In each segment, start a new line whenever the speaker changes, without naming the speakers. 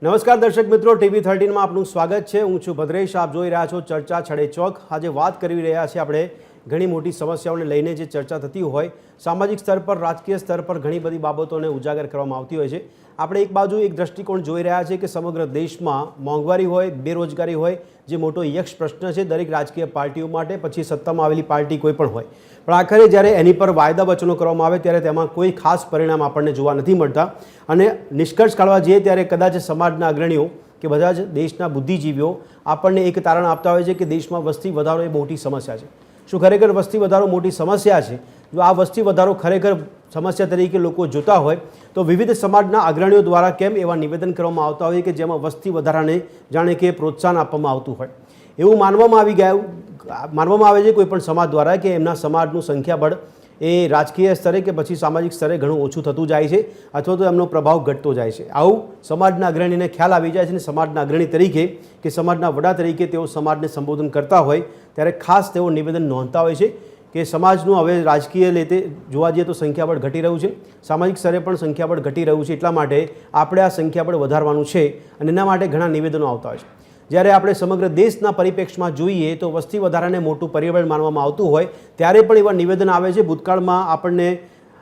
નમસ્કાર દર્શક મિત્રો, TV13 માં આપનું સ્વાગત છે। હું છું ભદ્રેશ, આપ જોઈ રહ્યા છો ચર્ચા છડે ચોક। આજે વાત કરી રહ્યા છીએ આપણે ઘણી મોટી સમસ્યાઓને લઈને જે ચર્ચા થતી હોય, સામાજિક સ્તર પર, રાજકીય સ્તર પર ઘણી બધી બાબતોને ઉજાગર કરવામાં આવતી હોય છે। આપણે એક બાજુ એક દ્રષ્ટિકોણ જોઈ રહ્યા છીએ કે સમગ્ર દેશમાં મોંઘવારી હોય, બેરોજગારી હોય, જે મોટો યક્ષ પ્રશ્ન છે દરેક રાજકીય પાર્ટીઓ માટે, પછી સત્તામાં આવેલી પાર્ટી કોઈ પણ હોય, પણ આખરે જ્યારે એની પર વાયદા વચનો કરવામાં આવે ત્યારે તેમાં કોઈ ખાસ પરિણામ આપણને જોવા નથી મળતા। અને નિષ્કર્ષ કાઢવા જઈએ ત્યારે કદાચ સમાજના અગ્રણીઓ કે બધા જ દેશના બુદ્ધિજીવીઓ આપણને એક તારણ આપતા હોય છે કે દેશમાં વસ્તી વધારો એ મોટી સમસ્યા છે। શું ખરેખર વસ્તી વધારો મોટી સમસ્યા છે? જો આ વસ્તી વધારો ખરેખર સમસ્યા તરીકે લોકો જોતા હોય તો વિવિધ સમાજના અગ્રણીઓ દ્વારા કેમ એવા નિવેદન કરવામાં આવતા હોય કે જેમાં વસ્તી વધારાને જાણે કે પ્રોત્સાહન આપવામાં આવતું હોય? એવું માનવામાં આવે છે કોઈ પણ સમાજ દ્વારા કે એમના સમાજનું સંખ્યાબળ એ રાજકીય સ્તરે કે પછી સામાજિક સ્તરે ઘણું ઓછું થતું જાય છે અથવા તો એમનો પ્રભાવ ઘટતો જાય છે। આવું સમાજના અગ્રણીને ખ્યાલ આવી જાય છે અને સમાજના અગ્રણી તરીકે કે સમાજના વડા તરીકે તેઓ સમાજને સંબોધન કરતા હોય ત્યારે ખાસ તેઓ નિવેદન નોંધતા હોય છે કે સમાજનું હવે રાજકીય રીતે જોવા જઈએ તો સંખ્યાબળ ઘટી રહ્યું છે, સામાજિક સ્તરે પણ સંખ્યાબળ ઘટી રહ્યું છે, એટલા માટે આપણે આ સંખ્યાબળ વધારવાનું છે અને એના માટે ઘણા નિવેદનો આવતા હોય છે। જ્યારે આપણે સમગ્ર દેશના પરિપ્રેક્ષમાં જોઈએ તો વસ્તી વધારાને મોટું પરિબળ માનવામાં આવતું હોય ત્યારે પણ એવા નિવેદન આવે છે। ભૂતકાળમાં આપણને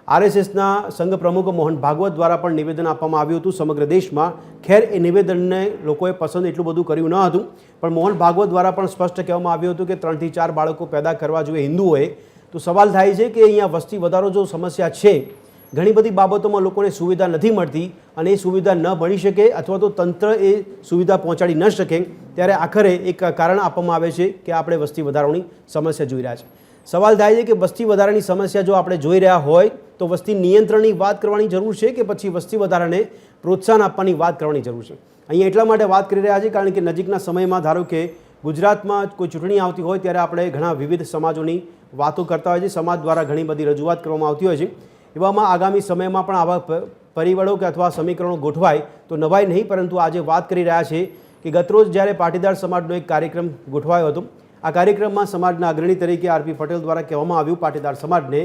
RSSના સંઘ પ્રમુખ મોહન ભાગવત દ્વારા પણ નિવેદન આપવામાં આવ્યું હતું સમગ્ર દેશમાં। ખેર એ નિવેદનને લોકોએ પસંદ એટલું બધું કર્યું ન હતું, પણ મોહન ભાગવત દ્વારા પણ સ્પષ્ટ કહેવામાં આવ્યું હતું કે 3 થી 4 બાળકો પેદા કરવા જોઈએ હિન્દુઓએ। તો સવાલ થાય છે કે અહીંયા વસ્તી વધારો જો સમસ્યા છે, ઘણી બધી બાબતોમાં લોકોને સુવિધા નથી મળતી અને એ સુવિધા ન બની શકે અથવા તો તંત્ર એ સુવિધા પહોંચાડી ન શકે, ત્યારે આખરે એક કારણ આપવામાં આવે છે કે આપણે વસ્તી વધારાની સમસ્યા જોઈ રહ્યા છીએ। સવાલ થાય છે કે વસ્તી વધારાની સમસ્યા જો આપણે જોઈ રહ્યા હોય તો વસ્તી નિયંત્રણની વાત કરવાની જરૂર છે કે પછી વસ્તી વધારાને પ્રોત્સાહન આપવાની વાત કરવાની જરૂર છે? અહીંયા એટલા માટે વાત કરી રહ્યા છીએ કારણ કે નજીકના સમયમાં ધારો કે ગુજરાતમાં કોઈ ચૂંટણી આવતી હોય ત્યારે આપણે ઘણા વિવિધ સમાજોની વાતો કરતા હોય છે, સમાજ દ્વારા ઘણી બધી રજૂઆત કરવામાં આવતી હોય છે। એવામાં આગામી સમયમાં પણ આવા પરિબળો કે અથવા સમીકરણો ગોઠવાય તો નવાય નહીં, પરંતુ આજે વાત કરી રહ્યા છે કે ગતરોજ જ્યારે પાટીદાર સમાજનો એક કાર્યક્રમ ગોઠવાયો હતો, આ કાર્યક્રમમાં સમાજના અગ્રણી તરીકે RP પટેલ દ્વારા કહેવામાં આવ્યું પાટીદાર સમાજને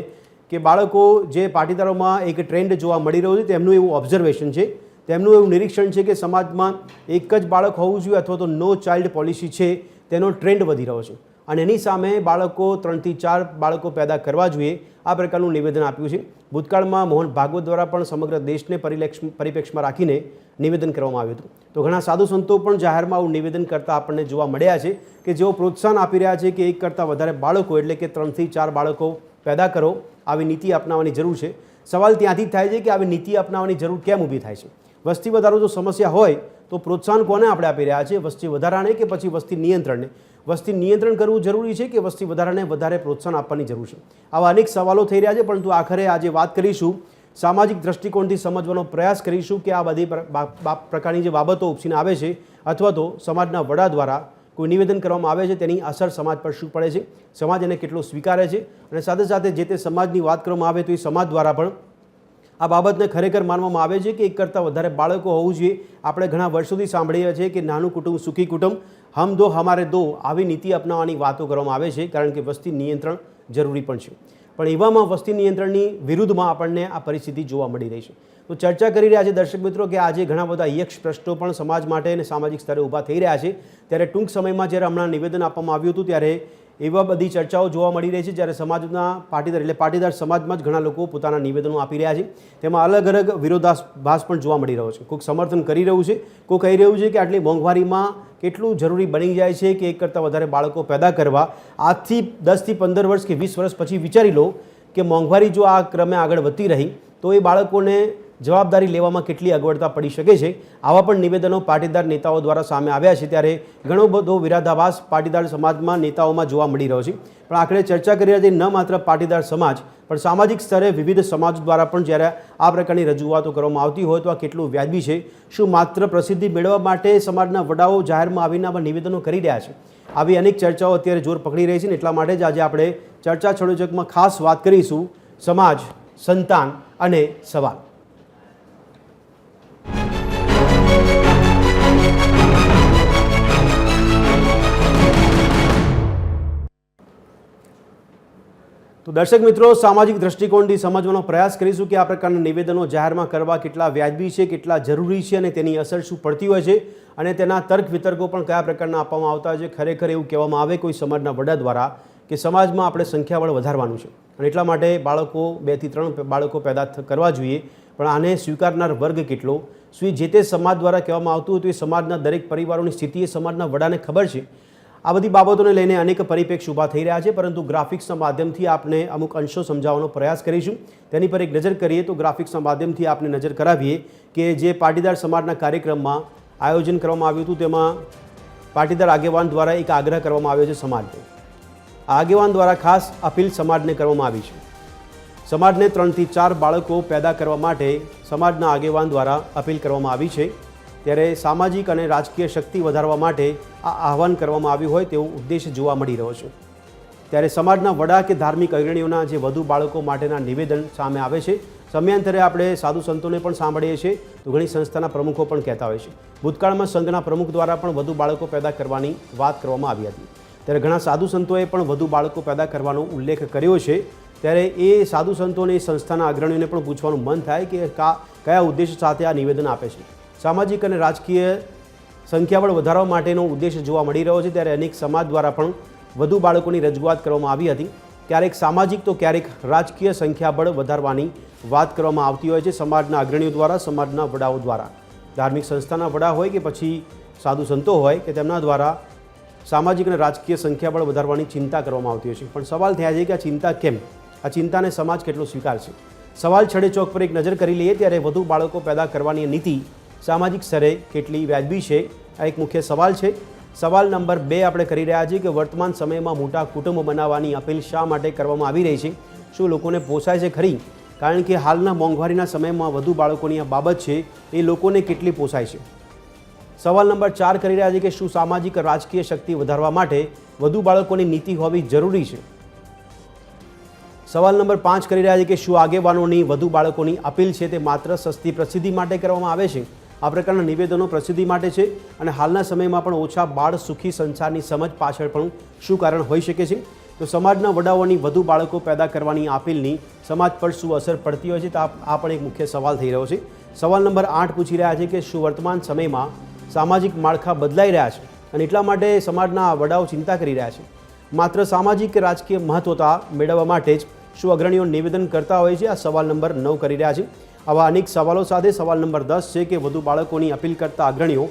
કે બાળકો જે પાટીદારોમાં એક ટ્રેન્ડ જોવા મળી રહ્યો છે તેમનું એવું ઓબ્ઝર્વેશન છે, તેમનું એવું નિરીક્ષણ છે કે સમાજમાં એક જ બાળક હોવું જોઈએ અથવા તો નો ચાઇલ્ડ પોલિસી છે તેનો ટ્રેન્ડ વધી રહ્યો છે અને એની સામે બાળકો 3 થી 4 બાળકો પેદા કરવા જોઈએ આ પ્રકારનું નિવેદન આપ્યું છે। ભૂતકાળમાં મોહન ભાગવત દ્વારા પણ સમગ્ર દેશને પરિપ્રેક્ષમાં રાખીને નિવેદન કરવામાં આવ્યું હતું। તો ઘણા સાધુ સંતો પણ જાહેરમાં આવું નિવેદન કરતા આપણને જોવા મળ્યા છે કે જેઓ પ્રોત્સાહન આપી રહ્યા છે કે એક કરતાં વધારે બાળકો એટલે કે 3 થી 4 બાળકો પેદા કરો, આવી નીતિ અપનાવવાની જરૂર છે। સવાલ ત્યાંથી થાય છે કે આવી નીતિ અપનાવવાની જરૂર કેમ ઊભી થાય છે? વસ્તી વધારો જો સમસ્યા હોય તો પ્રોત્સાહન કોને આપણે આપી રહ્યા છીએ? વસ્તી વધારાને કે પછી વસ્તી નિયંત્રણને? વસ્તી નિયંત્રણ કરવું જરૂરી છે કે વસ્તી વધારાને વધારે પ્રોત્સાહન આપવાની જરૂર છે? આવા અનેક સવાલો થઈ રહ્યા છે, પરંતુ આખરે આજે વાત કરીશું, સામાજિક દ્રષ્ટિકોણથી સમજવાનો પ્રયાસ કરીશું કે આ બધી પ્રકારની જે બાબતો ઉપસીને આવે છે અથવા તો સમાજના વડા દ્વારા કોઈ નિવેદન કરવામાં આવે છે તેની અસર સમાજ પર શું પડે છે, સમાજ એને કેટલો સ્વીકારે છે અને સાથે સાથે જે તે સમાજની વાત કરવામાં આવે તો એ સમાજ દ્વારા પણ આ બાબતને ખરેખર માનવામાં આવે છે કે એક કરતાં વધારે બાળકો હોવું જોઈએ। આપણે ઘણા વર્ષોથી સાંભળીએ છીએ કે નાનું કુટુંબ સુખી કુટુંબ, હમ દો હમારે દો, આવી નીતિ અપનાવવાની વાતો કરવામાં આવે છે કારણ કે વસ્તી નિયંત્રણ જરૂરી પણ છે, પણ એવામાં વસ્તી નિયંત્રણની વિરુદ્ધમાં આપણને આ પરિસ્થિતિ જોવા મળી રહી છે। તો ચર્ચા કરી રહ્યા છે દર્શક મિત્રો કે આજે ઘણા બધા યક્ષ પ્રશ્નો પણ સમાજ માટે અને સામાજિક સ્તરે ઊભા થઈ રહ્યા છે, ત્યારે ટૂંક સમયમાં જ્યારે હમણાં નિવેદન આપવામાં આવ્યું હતું ત્યારે એવા બધી ચર્ચાઓ જોવા મળી રહી છે જ્યારે સમાજના પાટીદાર એટલે પાટીદાર સમાજમાં જ ઘણા લોકો પોતાના નિવેદનો આપી રહ્યા છે, તેમાં અલગ અલગ વિરોધાભાસ પણ જોવા મળી રહ્યો છે। કોઈક સમર્થન કરી રહ્યું છે, કોઈ કહી રહ્યું છે કે આટલી મોંઘવારીમાં કેટલું જરૂરી બની જાય છે કે એક કરતાં વધારે બાળકો પેદા કરવા। આજથી 10 થી 15 વર્ષ કે 20 વર્ષ પછી વિચારી લો કે મોંઘવારી જો આ ક્રમે આગળ વધતી રહી તો એ બાળકોને જવાબદારી લેવામાં કેટલી અગવડતા પડી શકે છે। આવા પણ નિવેદનો પાટીદાર નેતાઓ દ્વારા સામે આવ્યા છે, ત્યારે ઘણો બધો વિરોધાભાસ પાટીદાર સમાજમાં નેતાઓમાં જોવા મળી રહ્યો છે। પણ આખરે ચર્ચા કરી રહ્યા છે ન માત્ર પાટીદાર સમાજ પણ સામાજિક સ્તરે વિવિધ સમાજ દ્વારા પણ જ્યારે આ પ્રકારની રજૂઆતો કરવામાં આવતી હોય તો આ કેટલું વ્યાજબી છે? શું માત્ર પ્રસિદ્ધિ મેળવવા માટે સમાજના વડાઓ જાહેરમાં આવીને આવા નિવેદનો કરી રહ્યા છે? આવી અનેક ચર્ચાઓ અત્યારે જોર પકડી રહી છે ને એટલા માટે જ આજે આપણે ચર્ચા છડો ચોકમાં ખાસ વાત કરીશું સમાજ, સંતાન અને સવાલ। તો દર્શક મિત્રો, સામાજિક દ્રષ્ટિકોણથી સમજવાનો પ્રયાસ કરીશું કે આ પ્રકારના નિવેદનો જાહેરમાં કરવા કેટલા વ્યાજબી છે, કેટલા જરૂરી છે અને તેની અસર શું પડતી હોય છે અને તેના તર્ક વિતર્કો પણ કયા પ્રકારના આપવામાં આવતા હોય છે. ખરેખર એવું કહેવામાં આવે કોઈ સમાજના વડા દ્વારા કે સમાજમાં આપણે સંખ્યાબળ વધારવાનું છે અને એટલા માટે બાળકો 2 થી 3 બાળકો પેદા કરવા જોઈએ, પણ આને સ્વીકારનાર વર્ગ કેટલો? શું જે તે સમાજ દ્વારા કહેવામાં આવતું હતું એ સમાજના દરેક પરિવારોની સ્થિતિ એ સમાજના વડાને ખબર છે? આ બધી બાબતોને લઈને અનેક પરિપ્રેક્ષ્ય ઊભા થઈ રહ્યા છે, પરંતુ ગ્રાફિક્સના માધ્યમથી આપણે અમુક અંશો સમજાવવાનો પ્રયાસ કરીશું. તેની પર એક નજર કરીએ તો ગ્રાફિક્સના માધ્યમથી આપણે નજર કરાવીએ કે જે પાટીદાર સમાજના કાર્યક્રમમાં આયોજન કરવામાં આવ્યું હતું તેમાં પાટીદાર આગેવાન દ્વારા એક આગ્રહ કરવામાં આવ્યો છે સમાજને. આ આગેવાન દ્વારા ખાસ અપીલ સમાજને કરવામાં આવી છે. સમાજને 3 થી 4 બાળકો પેદા કરવા માટે સમાજના આગેવાન દ્વારા અપીલ કરવામાં આવી છે. ત્યારે સામાજિક અને રાજકીય શક્તિ વધારવા માટે આ આહવાન કરવામાં આવ્યું હોય તેવો ઉદ્દેશ જોવા મળી રહ્યો છે. ત્યારે સમાજના વડા કે ધાર્મિક અગ્રણીઓના જે વધુ બાળકો માટેના નિવેદન સામે આવે છે. સમયાંતરે આપણે સાધુ સંતોને પણ સાંભળીએ છીએ તો ઘણી સંસ્થાના પ્રમુખો પણ કહેતા હોય છે. ભૂતકાળમાં સંઘના પ્રમુખ દ્વારા પણ વધુ બાળકો પેદા કરવાની વાત કરવામાં આવી હતી. ત્યારે ઘણા સાધુ સંતોએ પણ વધુ બાળકો પેદા કરવાનો ઉલ્લેખ કર્યો છે. ત્યારે એ સાધુ સંતોને સંસ્થાના અગ્રણીઓને પણ પૂછવાનું મન થાય કે કયા ઉદ્દેશ સાથે આ નિવેદન આપે છે. સામાજિક અને રાજકીય સંખ્યાબળ વધારવા માટેનો ઉદ્દેશ જોવા મળી રહ્યો છે. ત્યારે અનેક સમાજ દ્વારા પણ વધુ બાળકોની રજૂઆત કરવામાં આવી હતી. ક્યારેક સામાજિક તો ક્યારેક રાજકીય સંખ્યાબળ વધારવાની વાત કરવામાં આવતી હોય છે સમાજના અગ્રણીઓ દ્વારા, સમાજના વડાઓ દ્વારા. ધાર્મિક સંસ્થાના વડા હોય કે પછી સાધુ સંતો હોય કે તેમના દ્વારા સામાજિક અને રાજકીય સંખ્યાબળ વધારવાની ચિંતા કરવામાં આવતી હોય છે. પણ સવાલ થયા છે કે આ ચિંતા કેમ? આ ચિંતાને સમાજ કેટલો સ્વીકારશે? સવાલ છડે ચોક પર એક નજર કરી લઈએ ત્યારે વધુ બાળકો પેદા કરવાની નીતિ સામાજિક સ્તરે કેટલી વ્યાજબી છે? આ એક મુખ્ય સવાલ છે. સવાલ નંબર 2 આપણે કરી રહ્યા છીએ કે વર્તમાન સમયમાં મોટા કુટુંબ બનાવવાની અપીલ શા માટે કરવામાં આવી રહી છે? શું લોકોને પોસાય છે ખરી? કારણ કે હાલના મોંઘવારીના સમયમાં વધુ બાળકોની આ બાબત છે એ લોકોને કેટલી પોસાય છે? સવાલ નંબર 4 કરી રહ્યા છીએ કે શું સામાજિક રાજકીય શક્તિ વધારવા માટે વધુ બાળકોની નીતિ હોવી જરૂરી છે? સવાલ નંબર 5 કરી રહ્યા છીએ કે શું આગેવાનોની વધુ બાળકોની અપીલ છે તે માત્ર સસ્તી પ્રસિદ્ધિ માટે કરવામાં આવે છે? આ પ્રકારના નિવેદનો પ્રસિદ્ધિ માટે છે અને હાલના સમયમાં પણ ઓછા બાળ સુખી સંસારની સમજ પાછળ પણ શું કારણ હોઈ શકે છે? તો સમાજના વડાઓની વધુ બાળકો પેદા કરવાની અપીલની સમાજ પર શું અસર પડતી હોય છે? તો આ પણ એક મુખ્ય સવાલ થઈ રહ્યો છે. સવાલ નંબર 8 પૂછી રહ્યા છે કે શું વર્તમાન સમયમાં સામાજિક માળખા બદલાઈ રહ્યા છે અને એટલા માટે સમાજના વડાઓ ચિંતા કરી રહ્યા છે? માત્ર સામાજિક કે રાજકીય મહત્વતા મેળવવા માટે જ શું અગ્રણીઓ નિવેદન કરતા હોય છે? આ સવાલ નંબર 9 કરી રહ્યા છે. આવા અનેક સવાલો સાથે સવાલ નંબર 10 છે કે વધુ બાળકોની અપીલ કરતા અગ્રણીઓ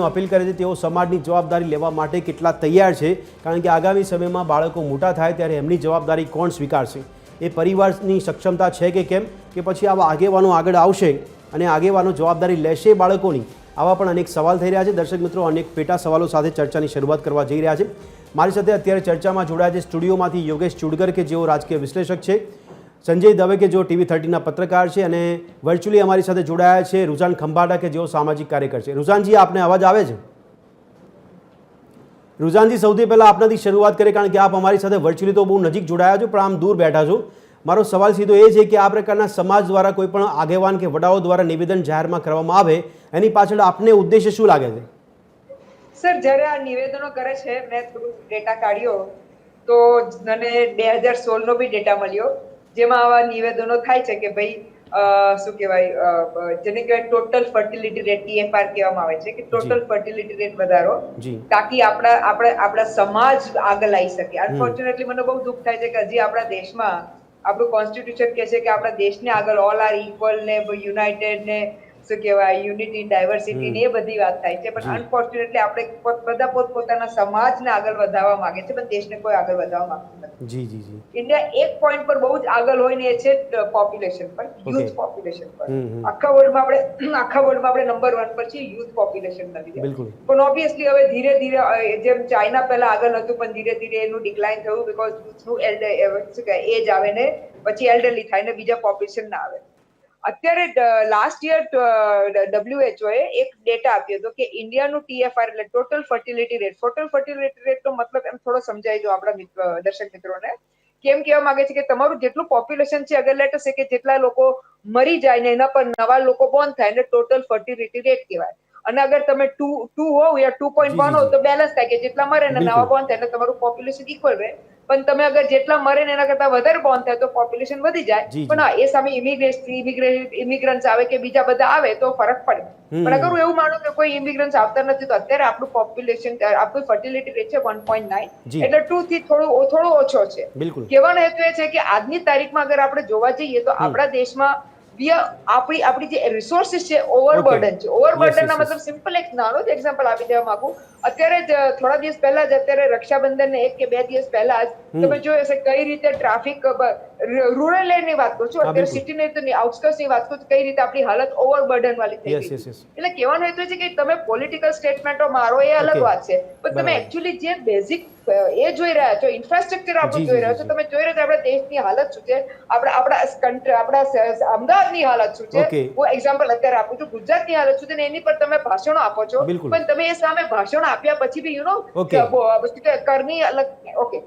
અપીલ કરે છે તેઓ સમાજની જવાબદારી લેવા માટે કેટલા તૈયાર છે? કારણ કે આગામી સમયમાં બાળકો મોટા થાય ત્યારે એમની જવાબદારી કોણ સ્વીકારશે? એ પરિવારની સક્ષમતા છે કે કેમ? કે પછી આવા આગેવાનો આગળ આવશે અને આગેવાનો જવાબદારી લેશે બાળકોની? આવા પણ અનેક સવાલ થઈ રહ્યા છે. દર્શક મિત્રો, અનેક પેટા સવાલો સાથે ચર્ચાની શરૂઆત કરવા જઈ રહ્યા છે. મારી સાથે અત્યારે ચર્ચામાં જોડાયા છે સ્ટુડિયોમાંથી યોગેશ ચુડગર કે જેઓ રાજકીય વિશ્લેષક છે, સંજય દવે કે જેઓ TV13ના પત્રકાર છે અને વર્ચ્યુઅલી અમારી સાથે જોડાયા છે રુઝાન ખંભાડા કે જેઓ સામાજિક કાર્યકર છે. રુઝાનજી, આપને અવાજ આવે છે? રુઝાનજી, સૌથી પહેલાં આપનાથી શરૂઆત કરીએ કારણ કે આપ અમારી સાથે વર્ચ્યુઅલી તો બહુ નજીક જોડાયા છો પણ આમ દૂર બેઠા છો. મારો સવાલ સીધો એ છે કે આ પ્રકારના સમાજ દ્વારા કોઈ પણ આગેવાન કે વડાઓ દ્વારા નિવેદન જાહેરમાં કરવામાં આવે એની પાછળ આપને ઉદ્દેશ્ય શું લાગે છે?
સર, જ્યારે આ નિવેદનો કરે છે મેં થોડું ડેટા કાઢ્યો તો મને 2016 નો બી ડેટા મળ્યો જેમાં આવા નિવેદનો થાય છે કે ભાઈ શું કહેવાય જેને કહેવાય ટોટલ ફર્ટિલિટી રેટ TFR કહેવામાં આવે છે કે ટોટલ ફર્ટિલિટી રેટ વધારો તાકી આપણા સમાજ આગળ આવી શકે. અનફોર્ચ્યુનેટલી મને બહુ દુઃખ થાય છે કે હજી આપણા દેશમાં આપણું કોન્સ્ટિટ્યુશન કહે છે કે આપણા દેશને આગળ ઓલ આર ઇક્વલ ને યુનાઇટેડ ને શું કહેવાય યુનિટી ડાયવર્સિટી ને એ બધી વાત થાય છે પણ અનફોર્ચ્યુનેટલી આપણે બધા પોતપોતાના સમાજને આગળ વધારવા માંગે છે પણ દેશને કોઈ આગળ વધારવા માંગતું નથી. ઇન્ડિયા એક પોઈન્ટ પર બહુ જ આગળ હોય ને એ છે પોપ્યુલેશન પર, યુથ પોપ્યુલેશન પર. આખા વર્લ્ડમાં આપણે નંબર 1 પર છીએ યુથ પોપ્યુલેશન નથી. પણ ઓબ્વિયસલી હવે ધીરે ધીરે જેમ ચાઇના પહેલા આગળ હતું પણ ધીરે ધીરે એનું ડિક્લાઇન થયું બીકોઝ યુથનું એજ આવે ને પછી એલ્ડરલી થાય ને બીજા પોપ્યુલેશન ના આવે. અત્યારે લાસ્ટ યર WHO એક ડેટા આપ્યો હતો કે ઇન્ડિયાનું TFR એટલે ટોટલ ફર્ટિલિટી રેટ નો મતલબ એમ થોડો સમજાઈ દો આપણા દર્શક મિત્રોને. કેમ કહેવા માંગે છે કે તમારું જેટલું પોપ્યુલેશન છે અગર લેટ છે કે જેટલા લોકો મરી જાય ને એના પર નવા લોકો બોર્ન થાય ને ટોટલ ફર્ટિલિટી રેટ કહેવાય. અને અગર તમે 2 હોવ યા 2.1 હોવ તો બેલેન્સ થાય કે જેટલા મરે ને નવા બોર્ન થાય એટલે તમારું પોપ્યુલેશન ઇક્વલ રહે પણ તમે અગર જેટલા મરે ને એના કરતા વધારે બોર્ન થાય તો પોપ્યુલેશન વધી જાય.
જી,
પણ હા, એ સામે ઇમિગ્રન્ટ્સ આવે કે બીજા બધા આવે તો ફરક પડે. પણ અગર હું એવું માનું કે કોઈ ઇમિગ્રન્ટ્સ આવતા નથી તો અત્યારે આપણું પોપ્યુલેશન, આપણું ફર્ટિલિટી રેટ છે 1.9,
જી
એટલે 2 થી થોડો ઓછો છે.
બિલકુલ
કહેવાનો હેતુ એ છે કે આજની તારીખમાં અગર આપણે જોવા જઈએ તો આપણા દેશમાં આપણી જે રિસોર્સિસ છે ઓવરબર્ડન છે. ઓવરબર્ડન ના મતલબ સિમ્પલ એક નાનો જ એક્ઝામ્પલ આપી દેવા માંગુ. અત્યારે જ થોડા દિવસ પહેલા જ, અત્યારે રક્ષાબંધન ને 1 કે 2 દિવસ પહેલા જ તમે જોયું હશે કઈ રીતે ટ્રાફિક, રૂરલ એરિયાની વાત કરું છું, અત્યારે સિટી ની આઉટસ્કર્ટ્સ ની વાત કરું છું, કઈ રીતે આપણી હાલત ઓવરબર્ડન વાળી થઈ ગઈ. એટલે કહેવાનો હેતુ છે કે તમે પોલિટિકલ સ્ટેટમેન્ટો મારો એ અલગ વાત છે, પણ તમે એકચ્યુઅલી જે બેઝિક એ જોઈ રહ્યા છો, ઇન્ફ્રાસ્ટ્રક્ચર આપણું જોઈ રહ્યા છો, તમે જોઈ રહ્યા છો આપણા દેશની હાલત શું છે, આપણા અમદાવાદની હાલત શું છે. હું એક્ઝામ્પલ અત્યારે આપું છું, ગુજરાતની હાલત શું છે ને એની પર તમે ભાષણો આપો છો, પણ તમે એ સામે ભાષણ આપ્યા પછી બી કરની અલગ. ઓકે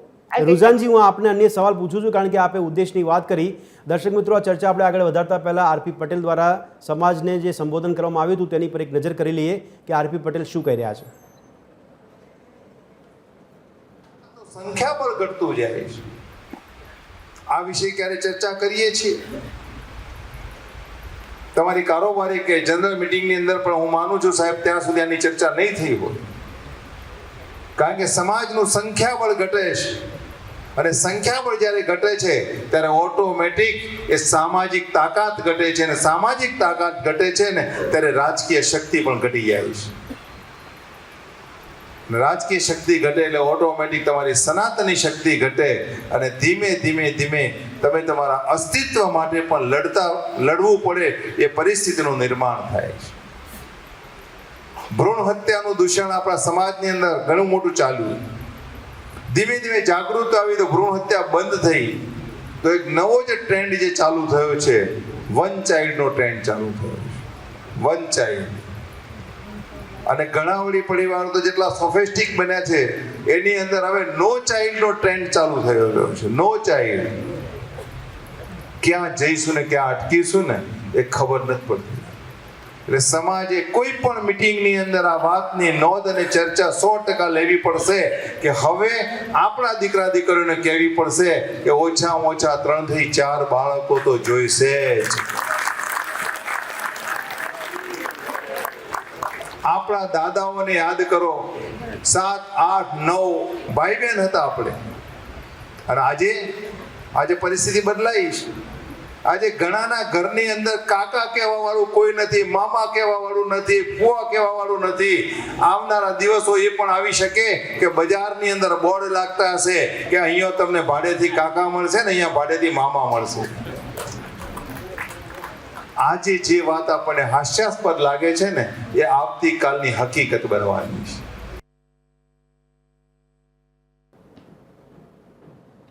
રુઝાનજી, હું આપને અન્ય સવાલ પૂછું છું કારણ કે આપે ઉદ્દેશની વાત કરી. દર્શક મિત્રો, આ ચર્ચા આપણે આગળ વધારતા પહેલા આરપી પટેલ દ્વારા સમાજને જે સંબોધન કરવામાં આવ્યું હતું તેની પર એક નજર કરી લઈએ કે આરપી પટેલ શું કહી રહ્યા છે.
સંખ્યા પર ઘટતું જાય છે. આ વિશે ક્યારે ચર્ચા કરીએ છીએ તમારી કારોબારી કે જનરલ મીટિંગની અંદર, પણ હું માનું છું સાહેબ ત્યાં સુધી આની ચર્ચા નહીં થઈ હોય, કારણ કે સમાજનું સંખ્યાબળ ઘટે છે અને સંખ્યાબળ જ્યારે ઘટે છે ત્યારે ઓટોમેટિક એ સામાજિક તાકાત ઘટે છે, અને સામાજિક તાકાત ઘટે છે ને ત્યારે રાજકીય શક્તિ પણ ઘટી જાય છે. રાજકીય શક્તિ ઘટે એટલે ઓટોમેટિક તમારી સનાતની શક્તિ ઘટે અને ધીમે ધીમે તમે તમારા અસ્તિત્વ માટે પણ લડવું પડે એ પરિસ્થિતિનું નિર્માણ થાય છે. ભ્રૂણ હત્યાનું દૂષણ આપણા સમાજની અંદર ઘણું મોટું ચાલ્યું. ધીમે ધીમે જાગૃત આવી તો ભ્રૂણ હત્યા બંધ થઈ, તો એક નવો જે ટ્રેન્ડ જે ચાલુ થયો છે, વન ચાઇલ્ડનો ટ્રેન્ડ ચાલુ થયો છે. વન ચાઇલ્ડ, અને ઘણા વળી પરિવારો તો જેટલા સોફિસ્ટિક બન્યા છે એની અંદર હવે નો ચાઇલ્ડનો ટ્રેન્ડ ચાલુ થયો છે. No child. ક્યાં જઈશું ને ક્યાં અટકીશું ને એ ખબર નથી પડતી. એટલે સમાજે કોઈ પણ મીટિંગની અંદર આ વાતની નોંધ અને ચર્ચા 100% લેવી પડશે કે હવે આપણા દીકરા દીકરીઓને કહેવી પડશે કે ઓછામાં ઓછા 3 થી 4 બાળકો તો જોઈશે જ. આપણા દાદાઓને યાદ કરો, 7, 8, 9 ભાઈ બહેન હતા આપણે, અને આજે પરિસ્થિતિ બદલાઈ છે. આજે ઘણાના ઘરની અંદર કાકા કહેવા વાળું કોઈ નથી, મામા કહેવા વાળું નથી, ફુવા કહેવા વાળું નથી. આવનારા દિવસો એ પણ આવી શકે કે બજારની અંદર બોર્ડ લાગતા હશે કે અહીંયા તમને ભાડેથી કાકા મળશે ને અહીંયા ભાડેથી મામા મળશે. આજે જે વાત આપણને હાસ્યાસ્પદ લાગે છે ને એ આવતીકાલની હકીકત બનવાની છે.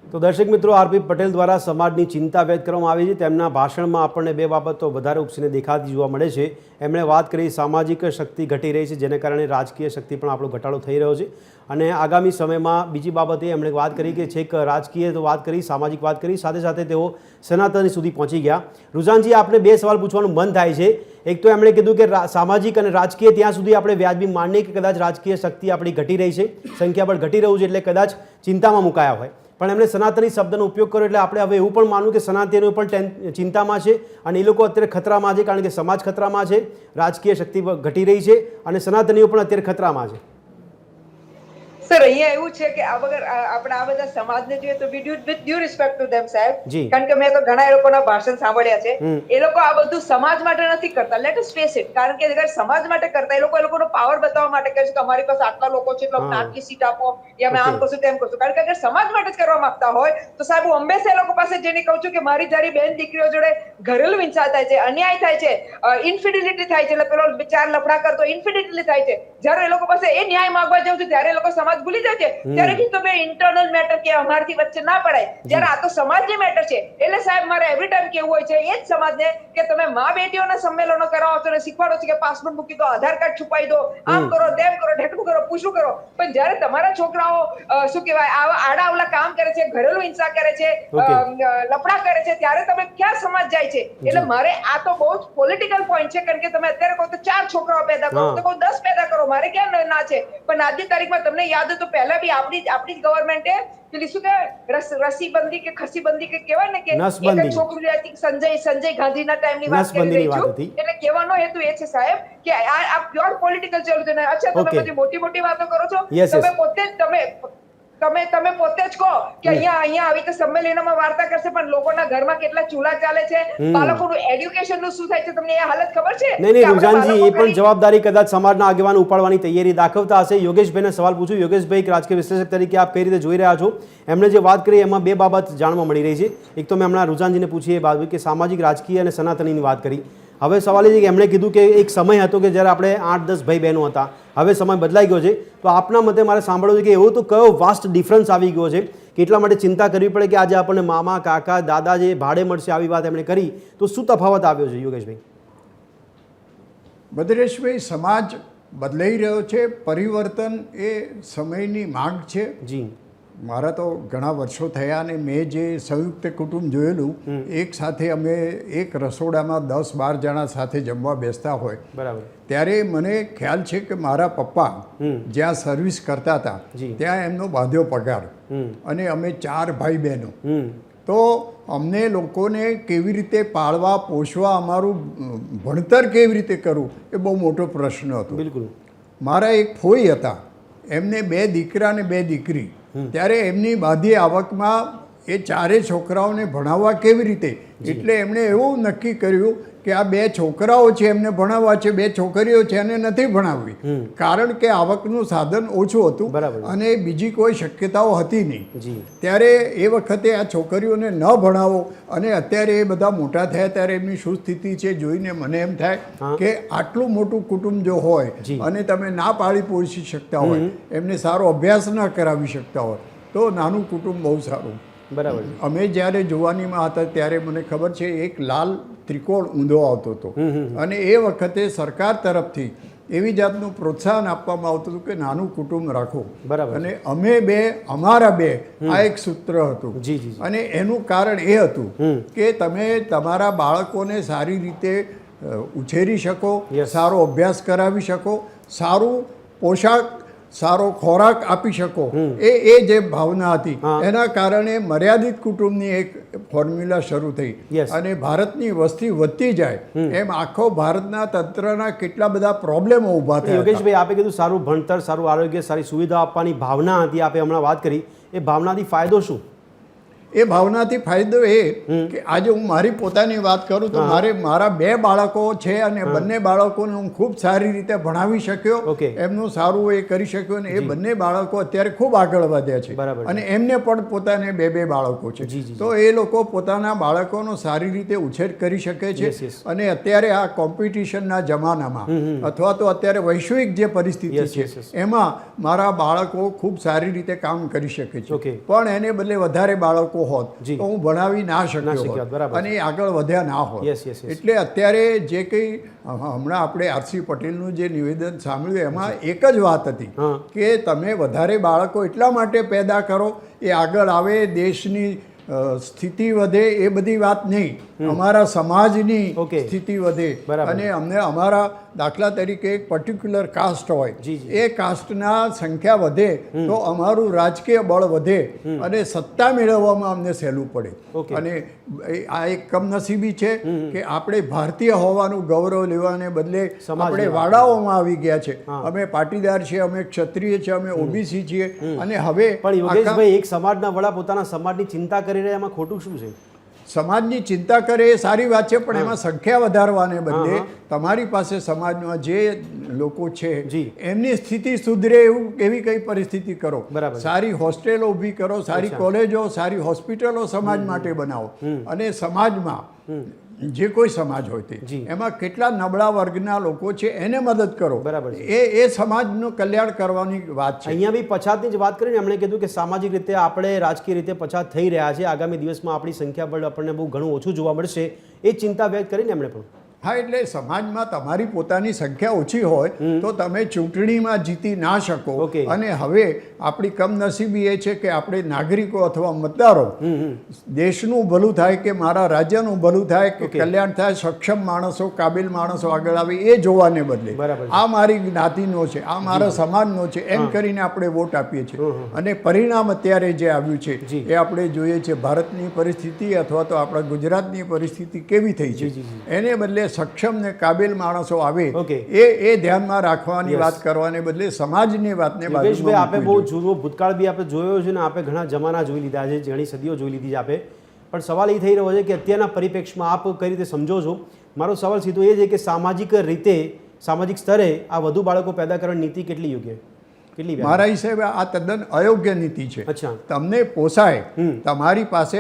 તો દર્શક મિત્રો, આરપી પટેલ દ્વારા સમાજની ચિંતા વ્યક્ત કરવામાં આવી છે. તેમના ભાષણમાં આપણને 2 બાબતો વધારે ઉપસીને દેખાતી જોવા મળે છે. એમણે વાત કરી સામાજિક શક્તિ ઘટી રહી છે, જેને કારણે રાજકીય શક્તિ પણ આપણો ઘટાડો થઈ રહ્યો છે, અને આગામી સમયમાં બીજી બાબતે એમણે વાત કરી કે છેક રાજકીય તો વાત કરી, સામાજિક વાત કરી, સાથે સાથે તેઓ સનાતન સુધી પહોંચી ગયા. રુઝાનજી, આપણે 2 સવાલ પૂછવાનું મન થાય છે. એક તો એમણે કીધું કે સામાજિક અને રાજકીય ત્યાં સુધી આપણે વ્યાજબી માનીએ કે કદાચ રાજકીય શક્તિ આપણી ઘટી રહી છે, સંખ્યાબળ ઘટી રહ્યું છે, એટલે કદાચ ચિંતામાં મુકાયા હોય. પણ એમણે સનાતની શબ્દનો ઉપયોગ કર્યો એટલે આપણે હવે એવું પણ માનવું કે સનાતનીઓ પણ ચિંતામાં છે અને એ લોકો અત્યારે ખતરામાં છે, કારણ કે સમાજ ખતરામાં છે, રાજકીય શક્તિ ઘટી રહી છે અને સનાતનીઓ પણ અત્યારે ખતરામાં છે.
સર, અહીંયા એવું છે કે આપણે આ બધા સમાજને જોઈએ તો with due respect to them સાહેબ, કારણ કે મેં તો ઘણા લોકોના ભાષણ સાંભળ્યા છે. એ લોકો આ બધું સમાજ માટે નથી કરતા. Let us face it. કારણ કે અગર સમાજ માટે કરતા, એ લોકોનો પાવર બતાવવા માટે કહે છે કે અમારી પાસે આટલા લોકો છે એટલે અમને આટલી સીટ આપો, યા અમે આમ કરશું તેમ કરશું. કારણ કે અગર સમાજ માટે જ કરવા માંગતા હોય તો સાહેબ હું હંમેશા એ લોકો પાસે જઈને કહું છું કે મારી જારી બેન દીકરીઓ જોડે ઘરેલું હિંસા થાય છે, અન્યાય થાય છે, ઇન્ફિડિલિટી થાય છે, એટલે પેલો 4 લફડા કરતો ઇન્ફિડિલિટી થાય છે. જ્યારે એ લોકો પાસે એ ન્યાય માંગવા જાવ છું ત્યારે એ લોકો સમાજ ભૂલી જાય છે. ત્યારે કીધું તમે ઇન્ટરનલ મેટર કે અમારથી વચ્ચે ના પડાય, જ્યારે આ તો સમાજની મેટર છે. એટલે સાહેબ મારે એવરી ટાઈમ કેવું હોય છે એ જ સમાજને કે તમે મા બેટીઓના સંમેલનો કરાવો છો અને શીખવાડો છો કે પાસપોર્ટ મૂકી દો, આધાર કાર્ડ છુપાઈ દો, આમ કરો, તેમ કરો, ઢેકણું કરો, પૂછું કરો, પણ જ્યારે તમારા છોકરાઓ શું કહેવાય આવા આડાઅવળા કામ કરે છે, ઘરેલું હિંસા કરે છે, લફડા કરે છે, ત્યારે તમે ક્યાં સમાજ જાય છે? એટલે મારે આ તો બહુ જ પોલિટિકલ પોઈન્ટ છે, કારણ કે તમે અત્યારે કહો તો 4 છોકરાઓ પેદા કરો, તો કહો 10 પેદા કરો, મારે ક્યાં ના છે? પણ આજની તારીખમાં તમને યાદ યાદ હોય તો પહેલા બી આપણી જ ગવર્મેન્ટે પેલી શું કહેવાય રસીબંધી કે ખસીબંધી કે કહેવાય ને કે
નસબંધી.
એક જ છોકરી હતી સંજય ગાંધીના ટાઈમની વાત કરી
નસબંધીની
રહી
વાત
છું.
હતી.
એટલે કહેવાનો હેતુ એ છે સાહેબ કે આ પ્યોર પોલિટિકલ ચાલુ છે. અચ્છા તમે
Okay.
બધી મોટી વાતો કરો છો.
Yes,
તમે
yes.
પોતે જ તમે પોતે જ કહો કે અહીંયા આવી રીતે સંમેલનોમાં વાર્તા કરશે પણ લોકોના ઘરમાં કેટલા ચૂલા ચાલે છે, બાળકોનું એડ્યુકેશનનું શું થાય છે, તમને એ હાલત ખબર છે?
નહીં
કે આપણા
રૂઝાનજી, એ
બાળકો
પણ
ખાલી-
જવાબદારી કદાચ સમાજના આગેવાન ઉપાડવાની તૈયારી દાખવતા હશે. યોગેશભાઈને સવાલ પૂછું. યોગેશભાઈ, એક રાજકીય વિશ્લેષક તરીકે આપ કઈ રીતે જોઈ રહ્યા છો? એમણે જે વાત કરી એમાં બે બાબત જાણવા મળી રહી છે. એક તો મેં હમણાં રૂઝાનજીને પૂછી એ બાબત કે સામાજિક, રાજકીય અને સનાતનીની વાત કરી. હવે સવાલ એ છે કે એમણે કીધું કે એક સમય હતો કે જ્યારે આપણે 8-10 ભાઈ બહેનો હતા, હવે સમય બદલાઈ ગયો છે. તો આપના મતે મારે સાંભળવું છે કે એવો તો કયો વાસ્ટ ડિફરન્સ આવી ગયો છે કે એટલા માટે ચિંતા કરવી પડે કે આજે આપણને મામા, કાકા, દાદા જે ભાડે મળશે આવી વાત એમણે કરી, તો શું તફાવત આવ્યો છે યોગેશભાઈ?
ભદ્રેશભાઈ, સમાજ બદલાઈ રહ્યો છે. પરિવર્તન એ સમયની માંગ છે.
જી.
મારા તો ઘણા વર્ષો થયા અને મેં જે સંયુક્ત કુટુંબ જોયેલું, એક સાથે અમે એક રસોડામાં 10-12 જણા સાથે જમવા બેસતા હોય,
બરાબર.
ત્યારે મને ખ્યાલ છે કે મારા પપ્પા જ્યાં સર્વિસ કરતા હતા
જી.
ત્યાં એમનો બાંધ્યો પગાર, અને અમે 4 ભાઈ બહેનો. તો અમને લોકોને કેવી રીતે પાળવા પોષવા, અમારું ભણતર કેવી રીતે કરવું, એ બહુ મોટો પ્રશ્ન હતો.
બિલકુલ.
મારા એક ફોઈ હતા, એમને 2 દીકરા અને 2 દીકરી. ત્યારે એમની બાંધી આવકમાં એ 4 છોકરાઓને ભણાવવા કેવી રીતે, એટલે એમણે એવું નક્કી કર્યું કે આ 2 છોકરાઓ છે એમને ભણાવવા છે, 2 છોકરીઓ છે એને નથી ભણાવવી, કારણ કે આવકનું સાધન ઓછું હતું
બરાબર.
અને બીજી કોઈ શક્યતાઓ હતી નહીં.
જી.
ત્યારે એ વખતે આ છોકરીઓને ન ભણાવો, અને અત્યારે એ બધા મોટા થયા ત્યારે એમની શું સ્થિતિ છે જોઈને મને એમ થાય કે આટલું મોટું કુટુંબ જો હોય અને તમે ના પાળી પોષી શકતા હોય, એમને સારો અભ્યાસ ન કરાવી શકતા હોય, તો નાનું કુટુંબ બહુ સારું.
બરાબર.
અમે જ્યારે જુવાનીમાં હતા ત્યારે મને ખબર છે એક લાલ ત્રિકોણ ઊંધો આવતો હતો, અને એ વખતે સરકાર તરફથી એવી જાતનું પ્રોત્સાહન આપવામાં આવતું હતું કે નાનું કુટુંબ રાખો.
બરાબર.
અને અમારા બે આ એક સૂત્ર હતું.
જી, જી.
અને એનું કારણ એ હતું કે તમે તમારા બાળકોને સારી રીતે ઉછેરી શકો,
Yes.
સારો અભ્યાસ કરાવી શકો, સારું પોશાક, સારો ખોરાક આપી શકો, એ જે ભાવના હતી એના કારણે મર્યાદિત કુટુંબની એક ફોર્મ્યુલા શરૂ થઈ.
Yes.
અને ભારતની વસ્તી વધતી જાય એમ આખો ભારતના તંત્રના કેટલા બધા પ્રોબ્લેમો ઊભા થયા હતા.
યોગેશભાઈ, આપે કીધું સારું ભણતર, સારું આરોગ્ય, સારી સુવિધા આપવાની ભાવના હતી, આપે હમણાં વાત કરી, એ ભાવનાથી ફાયદો શું?
એ ભાવનાથી ફાયદો એ કે આજે હું મારી પોતાની વાત કરું તો મારા 2 બાળકો છે, અને બંને બાળકોને હું ખૂબ સારી રીતે ભણાવી શક્યો,
Okay.
એમનું સારું એ કરી શક્યો, અને એ બંને બાળકો અત્યારે ખૂબ આગળ વધ્યા છે.
બરાબર.
અને એમને પણ પોતાને 2 બાળકો છે.
જી, જી.
તો એ લોકો પોતાના બાળકોનો સારી રીતે ઉછેર કરી શકે છે.
Yes, yes.
અને અત્યારે આ કોમ્પિટિશનના જમાનામાં અથવા તો અત્યારે વૈશ્વિક જે પરિસ્થિતિ
Yes, yes, yes.
છે એમાં મારા બાળકો ખૂબ સારી રીતે કામ કરી શકે છે.
Okay.
પણ એને બદલે વધારે બાળકો હોત
જી.
તો હું ભણાવી ના
શક્યો
શક્યો
હોત, બરાબર.
હોત, અને એ આગળ વધ્યા ના હોત.
Yes, yes, yes.
એટલે અત્યારે જે કંઈ હમણાં આપણે આરસી પટેલનું જે નિવેદન સાંભળ્યું એમાં એક જ વાત હતી કે તમે વધારે બાળકો એટલા માટે પેદા કરો એ આગળ આવે, દેશની સ્થિતિ વધે, એ બધી વાત નહીં, અમારા સમાજની
Okay.
સ્થિતિ વધે.
બરાબર.
અને અમને અમારા દાખલા તરીકે એક પર્ટિક્યુલર કાસ્ટ હોય,
જી, જી.
એ કાસ્ટના સંખ્યા વધે તો અમારું રાજકીય બળ વધે અને સત્તા મેળવવામાં અમને સહેલું પડે.
Okay.
અને આ એક કમનસીબી છે કે આપણે ભારતીય હોવાનું ગૌરવ લેવાને બદલે
સમાજ
આપણે
લેવા.
વાડાઓમાં આવી ગયા છે. અમે પાટીદાર છીએ, અમે ક્ષત્રિય છીએ, અમે ઓબીસી છીએ, અને હવે
પણ
આખા
યોગેશભાઈ, એક સમાજના વડા પોતાના સમાજની ચિંતા કરી રહ્યા, એમાં ખોટું શું છે?
સમાજની ચિંતા કરે એ સારી વાત છે, પણ એમાં સંખ્યા વધારવાને બદલે તમારી પાસે સમાજમાં જે લોકો છે
જી.
એમની સ્થિતિ સુધરે એવી કઈ પરિસ્થિતિ કરો.
બરાબર.
સારી હોસ્ટેલો ઊભી કરો, સારી કોલેજો, સારી હોસ્પિટલો સમાજ માટે બનાવો, અને સમાજમાં જે કોઈ સમાજ હોય તે
જી.
એમાં કેટલા નબળા વર્ગના લોકો છે એને મદદ કરો.
બરાબર છે.
એ સમાજનું કલ્યાણ કરવાની વાત છે.
અહીંયા બી પછાતની જ વાત કરીને એમણે કીધું કે સામાજિક રીતે આપણે રાજકીય રીતે પછાત થઈ રહ્યા છે, આગામી દિવસમાં આપણી સંખ્યા બળ આપણને બહુ ઘણું ઓછું જોવા મળશે, એ ચિંતા વ્યક્ત કરીને એમણે પણ
હા, એટલે સમાજમાં તમારી પોતાની સંખ્યા ઓછી હોય તો તમે ચૂંટણીમાં જીતી ના શકો.
ઓકે.
અને હવે આપણી કમનસીબી એ છે કે આપણે નાગરિકો અથવા મતદારો દેશનું ભલું થાય કે મારા રાજ્યનું ભલું થાય કે
ઓકે.
કલ્યાણ થાય, સક્ષમ માણસો, કાબિલ માણસો આગળ આવે એ જોવાને બદલે
બરાબર છે.
આ મારી જ્ઞાતિનો છે, આ મારા સમાજનો છે એમ કરીને આપણે વોટ આપીએ છીએ. અને પરિણામ અત્યારે જે આવ્યું છે
જી.
એ આપણે જોઈએ છે ભારતની પરિસ્થિતિ અથવા તો આપણા ગુજરાતની પરિસ્થિતિ કેવી થઈ છે. એને બદલે સક્ષમ ને કાબિલ માણસો આવે
ઓકે.
એ ધ્યાનમાં રાખવાની
Yes.
વાત કરવાને બદલે સમાજની વાતને
યોગેશભાઈ,
બાજુમાં
આપે
મૂકવી
બહુ
જોઈએ.
જૂનો ભૂતકાળ બી આપણે જોયો છે ને આપે ઘણા જમાના જોઈ લીધા છે, ઘણી સદીઓ જોઈ લીધી છે આપે. પણ સવાલ એ થઈ રહ્યો છે કે અત્યારના પરિપ્રેક્ષમાં આપ કઈ રીતે સમજો છો? મારો સવાલ સીધો એ છે કે સામાજિક રીતે, સામાજિક સ્તરે આ વધુ બાળકો પેદા કરવાની નીતિ કેટલી યોગ્ય, કેટલી વ્યાજબી?
મારા હિસાબે આ તદ્દન અયોગ્ય નીતિ છે.
અચ્છા.
તમને પોસાય, તમારી પાસે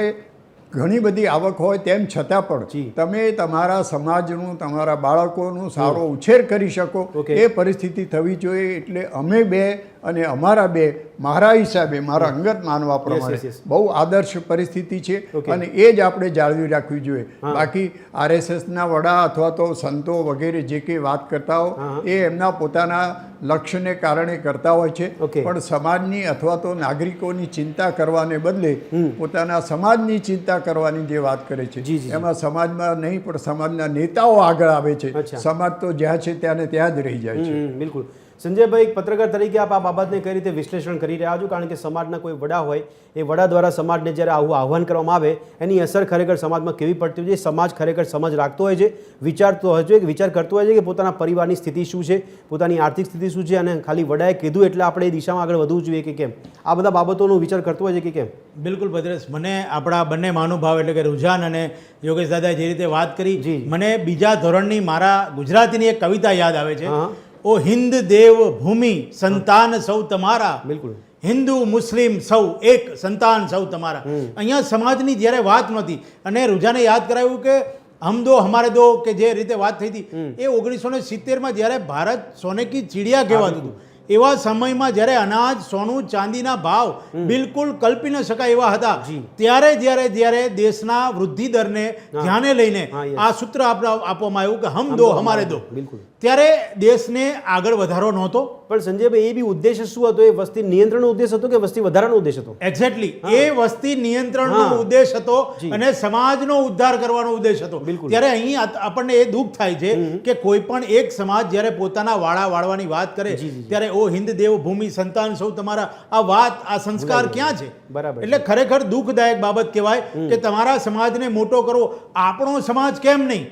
ઘણી બધી આવક હોય તેમ છતાં પણ
જી.
તમે તમારા સમાજનું, તમારા બાળકોનું સારો ઉછેર કરી શકો
ઓકે.
એ પરિસ્થિતિ થવી જોઈએ. એટલે અમે બે અને અમારા બે, મારા હિસાબે, મારા અંગત માનવા પ્રમાણે
yes.
બહુ આદર્શ પરિસ્થિતિ છે.
ઓકે.
અને એ જ આપણે જાળવી રાખવી જોઈએ. બાકી RSSના વડા અથવા તો સંતો વગેરે જે કંઈ વાત કરતા હોય એ એમના પોતાના લક્ષ્યને કારણે કરતા હોય છે.
ઓકે.
પણ સમાજની અથવા તો નાગરિકોની ચિંતા કરવાને બદલે પોતાના સમાજની ચિંતા કરવાની જે વાત કરે છે
જી, જી.
એમાં સમાજમાં નહીં પણ સમાજના નેતાઓ આગળ આવે છે.
અચ્છા.
સમાજ તો જ્યાં છે ત્યાં ને ત્યાં જ રહી જાય છે.
બિલકુલ. સંજયભાઈ, એક પત્રકાર તરીકે આપ આ બાબતને કઈ રીતે વિશ્લેષણ કરી રહ્યા છો? કારણ કે સમાજના કોઈ વડા હોય, એ વડા દ્વારા સમાજને જ્યારે આવું આહ્વાન કરવામાં આવે એની અસર ખરેખર સમાજમાં કેવી પડતી હોય છે? સમાજ ખરેખર સમજ રાખતો હોય છે, વિચારતો હોય છે, વિચાર કરતો હોય છે કે પોતાના પરિવારની સ્થિતિ શું છે, પોતાની આર્થિક સ્થિતિ શું છે, અને ખાલી વડાએ કીધું એટલે આપણે એ દિશામાં આગળ વધવું જોઈએ કે કેમ? આ બધા બાબતોનો વિચાર કરતો હોય છે કે કેમ?
બિલકુલ ભદ્રેશ, મને આપણા બંને મહાનુભાવ એટલે કે રુઝાન અને યોગેશ દાદાએ જે રીતે વાત કરી,
જી.
મને બીજા ધોરણની મારા ગુજરાતીની એક કવિતા યાદ આવે છે.
હા.
ઓ હિન્દ દેવ ભૂમિ સંતાન સૌ તમારા,
બિલકુલ.
હિન્દુ મુસ્લિમ સૌ એક, સંતાન સૌ તમારા. અહીંયા સમાજની જ્યારે વાત નહોતી અને રુઝાને યાદ કરાવ્યું કે હમ દો હમારે દો, કે જે રીતે વાત થઈ હતી એ 1970માં જ્યારે ભારત સોને કી ચીડિયા કહેવાતું હતું, એવા સમયમાં જ્યારે અનાજ, સોનું, ચાંદીના ભાવ બિલકુલ કલ્પી ન શકાય એવા હતા, ત્યારે દેશના વૃદ્ધિ દરને ધ્યાને લઈને આ સૂત્ર આપવામાં આવ્યું કે હમ દો હમારે દો.
બિલકુલ.
ત્યારે દેશને આગળ વધારો નહોતો.
પણ સંજયભાઈ, એ બી ઉદ્દેશ શું હતો? એ વસ્તી નિયંત્રણનો ઉદ્દેશ હતો કે વસ્તી વધારાનો ઉદ્દેશ હતો?
એક્ઝેક્ટલી એ વસ્તી નિયંત્રણનો ઉદ્દેશ હતો અને સમાજનો ઉદ્ધાર કરવાનો ઉદ્દેશ હતો.
બિલકુલ.
ત્યારે અહીં આપણને એ દુઃખ થાય છે કે કોઈ પણ એક સમાજ જ્યારે પોતાના વાળા વાળવાની વાત કરે ત્યારે ઓ હિન્દ દેવ ભૂમિ સંતાન સૌ તમારા, આ વાત, આ સંસ્કાર ક્યાં છે?
બરાબર.
એટલે ખરેખર દુઃખદાયક બાબત કહેવાય કે તમારા સમાજને મોટો કરવો. આપણો સમાજ કેમ નહીં?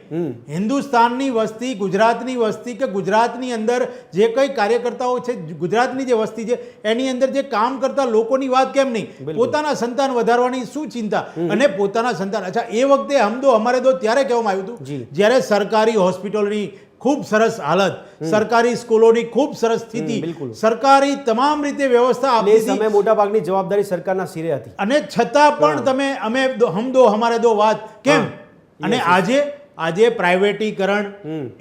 હિન્દુસ્તાનની વસ્તી, ગુજરાતની વસ્તી કે ગુજરાતની અંદર જે કંઈ કાર્યકર્તાઓ છે, ગુજરાતની જે વસ્તી છે એની અંદર જે કામ કરતા લોકોની વાત કેમ નહીં? પોતાના સંતાન વધારવાની શું ચિંતા? અને પોતાના સંતાન, અચ્છા, એ વખતે હમ દો હમારે દો ત્યારે કહેવામાં આવ્યું હતું જ્યારે સરકારી હોસ્પિટલોની ખૂબ સરસ હાલત, સરકારી સ્કૂલોની ખૂબ સરસ સ્થિતિ, સરકારી તમામ રીતે વ્યવસ્થા
એ
આપી
સમયે મોટા ભાગની જવાબદારી સરકારના સિરે હતી.
અને છતાં પણ તમે હમ દો હમારે દો વાત કેમ? અને આજે પ્રાઇવેટીકરણ,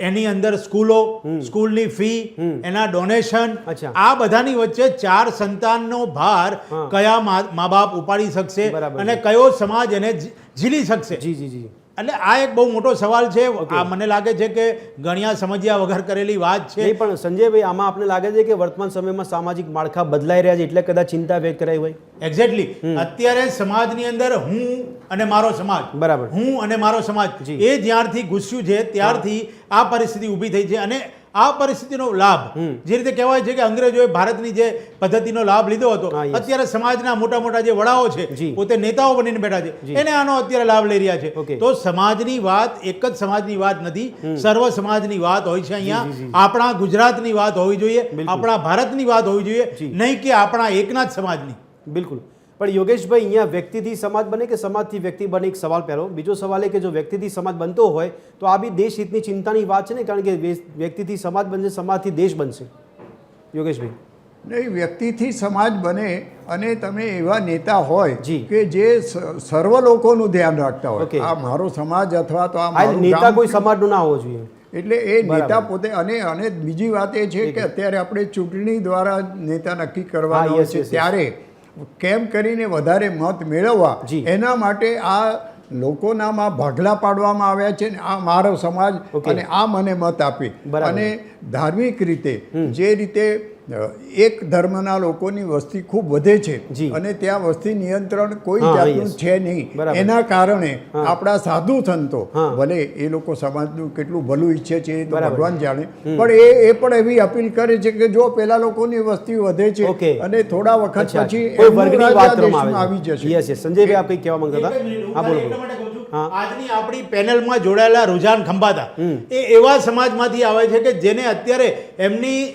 એની અંદર સ્કૂલો, સ્કૂલની ફી, એના ડોનેશન,
અચ્છા.
આ બધાની વચ્ચે 4 સંતાનનો ભાર કયા મા બાપ ઉપાડી શકશે
બરાબર
અને કયો સમાજ એને ઝીલી શકશે?
જી જી જી.
એટલે આ એક બહુ મોટો સવાલ છે. આ મને લાગે છે કે ગણ્યા સમજ્યા વગર કરેલી વાત છે.
નહીં, પણ સંજયભાઈ, આમાં આપને લાગે છે કે વર્તમાન સમયમાં સામાજિક માળખા બદલાઈ રહ્યા છે એટલે કદાચ ચિંતા વ્યક્ત કરાઈ હોય?
એક્ઝેક્ટલી. અત્યારે સમાજની અંદર હું અને મારો સમાજ,
બરાબર.
હું અને મારો સમાજ, એ જ્યારથી ઘૂસ્યું છે ત્યારથી આ પરિસ્થિતિ ઊભી થઈ છે. અને આ પરિસ્થિતિનો લાભ, જે રીતે કહેવાય છે કે અંગ્રેજોએ ભારતની જે પદ્ધતિનો લાભ લીધો હતો, અત્યારે સમાજના મોટા મોટા જે વડાઓ છે, પોતે નેતાઓ બનીને બેઠા છે, એને આનો અત્યારે લાભ લઈ રહ્યા છે. તો સમાજની વાત એક જ સમાજની વાત નથી, સર્વ સમાજની વાત હોય છે. અહીંયા આપણા ગુજરાતની વાત હોવી જોઈએ, આપણા ભારતની વાત હોવી જોઈએ, નહીં કે આપણા એકના જ સમાજની.
બિલકુલ. પણ યોગેશભાઈ, અહીંયા વ્યક્તિથી સમાજ બને કે સમાજથી વ્યક્તિ બને? એક સવાલ પહેલો. બીજો સવાલ એ કે જો વ્યક્તિથી સમાજ બનતો હોય તો આ બી દેશ હિતની ચિંતાની વાત છે ને, કારણ કે વ્યક્તિથી સમાજ બનશે, સમાજથી દેશ બનશે. યોગેશભાઈ,
નહીં, વ્યક્તિથી સમાજ બને અને તમે એવા નેતા હોય
જી.
કે જે સર્વ લોકોનું ધ્યાન રાખતા
ઓકે.
હોય, આ મારો સમાજ અથવા તો આ
આ
મારું
નેતા
ગામ,
કોઈ સમાજનું ના હોવો જોઈએ.
એટલે એ નેતા પોતે. અને બીજી વાત એ છે કે અત્યારે આપણે ચૂંટણી દ્વારા નેતા નક્કી કરવાના હોય છે, ત્યારે કેમ કરીને વધારે મત મેળવવા,
જી.
એના માટે આ લોકોનામાં ભાગલા પાડવામાં આવ્યા છે ને આ મારો સમાજ
Okay.
અને આ મને મત આપી
બરાબર.
અને ધાર્મિક રીતે જે રીતે એક ધર્મના લોકોની વસ્તી ખૂબ વધે છે
જી.
અને ત્યાં વસ્તી નિયંત્રણ કોઈ
હા,
જાતનું
yes.
છે નહીં
બરાબર.
એના કારણે આપણા સાધુ સંતો
હા.
ભલે એ લોકો સમાજનું કેટલું ભલું ઈચ્છે છે એ તો
બરાબર.
ભગવાન જાણે પણ એ પણ એવી અપીલ કરે છે કે જો પેલા લોકોની વસ્તી વધે છે
Okay.
અને થોડા વખત
અચ્છા,
પછી
કોઈ
એમનું
વર્ગની
રાજ
વાત
આ
કરવામાં
દેશમાં
આવે
આવી
છે
જશે
યસ યસ સંજયભાઈ આપ કંઈક કહેવા માંગતા
એક જ
હતા
મિનિટ,
હા
હું
બોલો
ખાલી એટલા
બોલો
માટે કહું છું,
હા.
આજની આપણી પેનલમાં જોડાયેલા રુઝાન ખંભાતા એ એવા સમાજમાંથી આવે છે કે જેને અત્યારે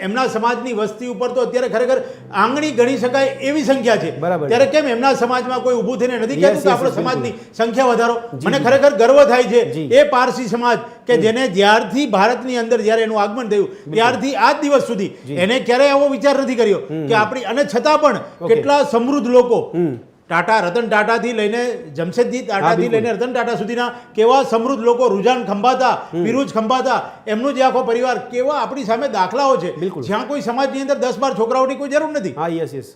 એમના સમાજની વસ્તી ઉપર તો અત્યારે ખરેખર આંગળી ગણી શકાય એવી સંખ્યા છે.
બરાબર.
ત્યારે કેમ એમના સમાજમાં કોઈ ઊભું થઈને નથી
Yes,
કહેતું કે
yes,
આપણો
yes,
સમાજની સંખ્યા વધારો?
જી,
મને
જી.
ખરેખર ગર્વ થાય છે
જી.
એ પારસી સમાજ કે જેને જ્યારથી ભારતની અંદર જ્યારે એનું આગમન થયું ત્યારથી આજ દિવસ સુધી એને ક્યારેય આવો વિચાર નથી કર્યો કે આપણી, અને છતાં પણ કેટલા સમૃદ્ધ લોકો ટાટા, રતન ટાટાથી લઈને જમશેદજી ટાટાથી
બિલકુલ.
લઈને રતન ટાટા સુધીના કેવા સમૃદ્ધ લોકો, રુઝાન ખંભાતા, પિરુજ ખંભાતા, એમનો જે આખો પરિવાર, કેવા આપણી સામે દાખલાઓ છે
બિલકુલ.
જ્યાં કોઈ સમાજની અંદર 10-12 છોકરાઓની કોઈ જરૂર નથી.
હા યસ યસ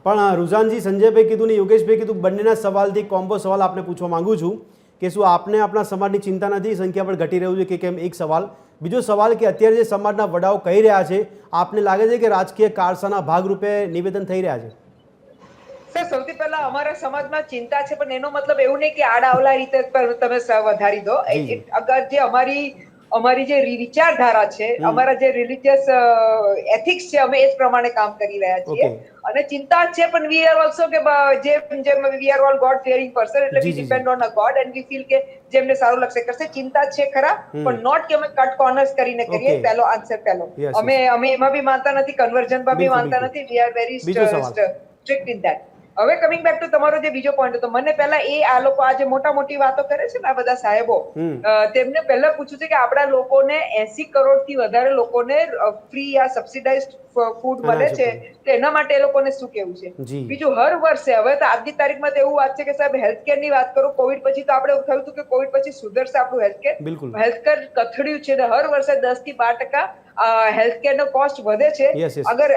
પણ રુઝાનજી સંજયભાઈ કીધું ને યોગેશભાઈ કીધું બંનેના સવાલથી કોમ્બો સવાલ આપને પૂછવા માંગુ છું કે શું આપને આપણા સમાજની ચિંતા નથી, સંખ્યા પણ ઘટી રહ્યું છે કે કેમ? એક સવાલ. બીજો સવાલ કે અત્યારે જે સમાજના વડાઓ કહી રહ્યા છે, આપને લાગે છે કે રાજકીય કારસાના ભાગરૂપે નિવેદન થઈ રહ્યા છે?
સર સૌથી પહેલા અમારા સમાજમાં ચિંતા છે, પણ એનો મતલબ એવું નહીં કે આડાઅવલા રીતે તમે વધારી દો.
જી.
અગર જે અમારી જે વિચારધારા છે, અમારા જે રિલિજિયસ એથિક્સ છે, અમે એ જ પ્રમાણે કામ કરી રહ્યા છીએ.
Okay.
અને ચિંતા છે, પણ વી આર ઓલસો કે જેમ we are all god fearing person, એટલે
જી,
વી
જી,
depend on a god and we feel કે જેમને સારું લાગશે કરશે. ચિંતા છે ખરા, પણ નોટ કે અમે કટ કોર્નર્સ કરીને કરીએ.
Okay.
પહેલો આન્સર પહેલો.
Yes,
અમે એમાં બી માનતા નથી, કન્વર્જનમાં બી
બિલકુલ,
માનતા
બિલકુલ.
નથી. વી આર વેરી
બીજો સવાલ.
Strict in that. હવે કમિંગ બેક ટુ તમારો જે બીજો પોઈન્ટ હતો, મને પહેલા આ લોકો આ જે મોટી વાતો કરે છે ને આ બધા સાહેબો, તેમને પહેલા પૂછ્યું છે કે આપણા લોકોને 80 કરોડથી વધારે લોકોને ફ્રી આ સબસિડાઇઝડ ફૂડ મળે છે, તો એના માટે એ લોકોને શું કેવું છે?
જી.
બીજું, હર વર્ષે હવે તો આજની તારીખમાં તો એવું વાત છે કે સાહેબ હેલ્થકેર ની વાત કરું, કોવિડ પછી તો આપણે થયું હતું કે કોવિડ પછી સુધરશે આપણું હેલ્થકેર.
બિલકુલ.
હેલ્થકેર કથળ્યું છે, હર વર્ષે 10 થી 12% હેલ્થકેર નો કોસ્ટ વધે છે.
Yes, yes.
અગર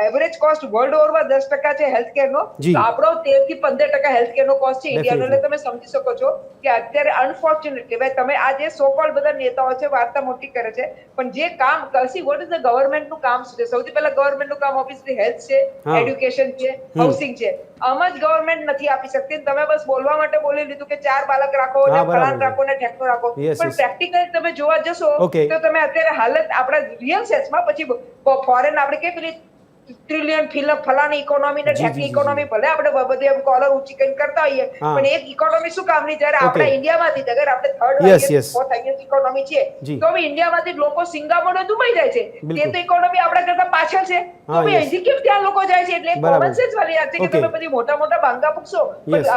એવરેજ કોસ્ટ વર્લ્ડ ઓવરમાં 10% છે હેલ્થકેર નો,
જી.
તો આપણો 13 થી 15% હેલ્થકેર નો કોસ્ટ છે ઇન્ડિયાનો.
Definitely.
એટલે તમે સમજી શકો છો કે અત્યારે અનફોર્ચ્યુનેટલી ભાઈ તમે આ જે સો કોલ્ડ બધા નેતાઓ છે વાર્તા મોટી કરે છે, પણ જે કામ કરશી, વોટ ઇઝ ધ ગવર્મેન્ટ નું કામ શું છે? સૌથી પહેલા ગવર્મેન્ટ નું કામ ઓબ્વિયસલી હેલ્થ છે,
હા.
એડ્યુકેશન છે, હાઉસિંગ છે. આમાં જ ગવર્મેન્ટ નથી આપી શકતી. તમે બસ બોલવા માટે બોલી લીધું કે 4 બાળક રાખો
હા,
ને
બરાબર
ફલાણ
છે.
રાખો ને ઠેકનો રાખો,
Yes,
પણ
yes.
પ્રેક્ટિકલ તમે જોવા જશો
Okay.
તો તમે અત્યારે હાલત આપણા રિયલ સેન્સમાં, પછી ફોરેન આપણે કે પેલી ટ્રિલિયન ફલાની ઇકોનોમી ને
જી, જી,
ઠેકની
જી,
ઇકોનોમી, ભલે આપણે બધે એમ કોલર ઊંચી કરીને કરતા હોઈએ,
હા.
પણ એક ઇકોનોમી શું કામની? જ્યારે આપણા
Okay.
ઇન્ડિયામાંથી જ, અગર આપણે third
Yes, yes.
Fourth highest economy છે,
જી.
તો બી ઇન્ડિયામાંથી જ લોકો સિંગાપોર ને દુબઈ જાય છે. તે
બિલકુલ.
તો ઇકોનોમી આપણા કરતા પાછળ છે,
હા,
તો બી
yes.
અહીંથી કેમ ત્યાં લોકો જાય છે? એટલે
બરાબર.
કોમન સેન્સ વાળી વાત છે કે
Okay.
તમે બધી મોટા ભાંગા પૂછશો,
Yes.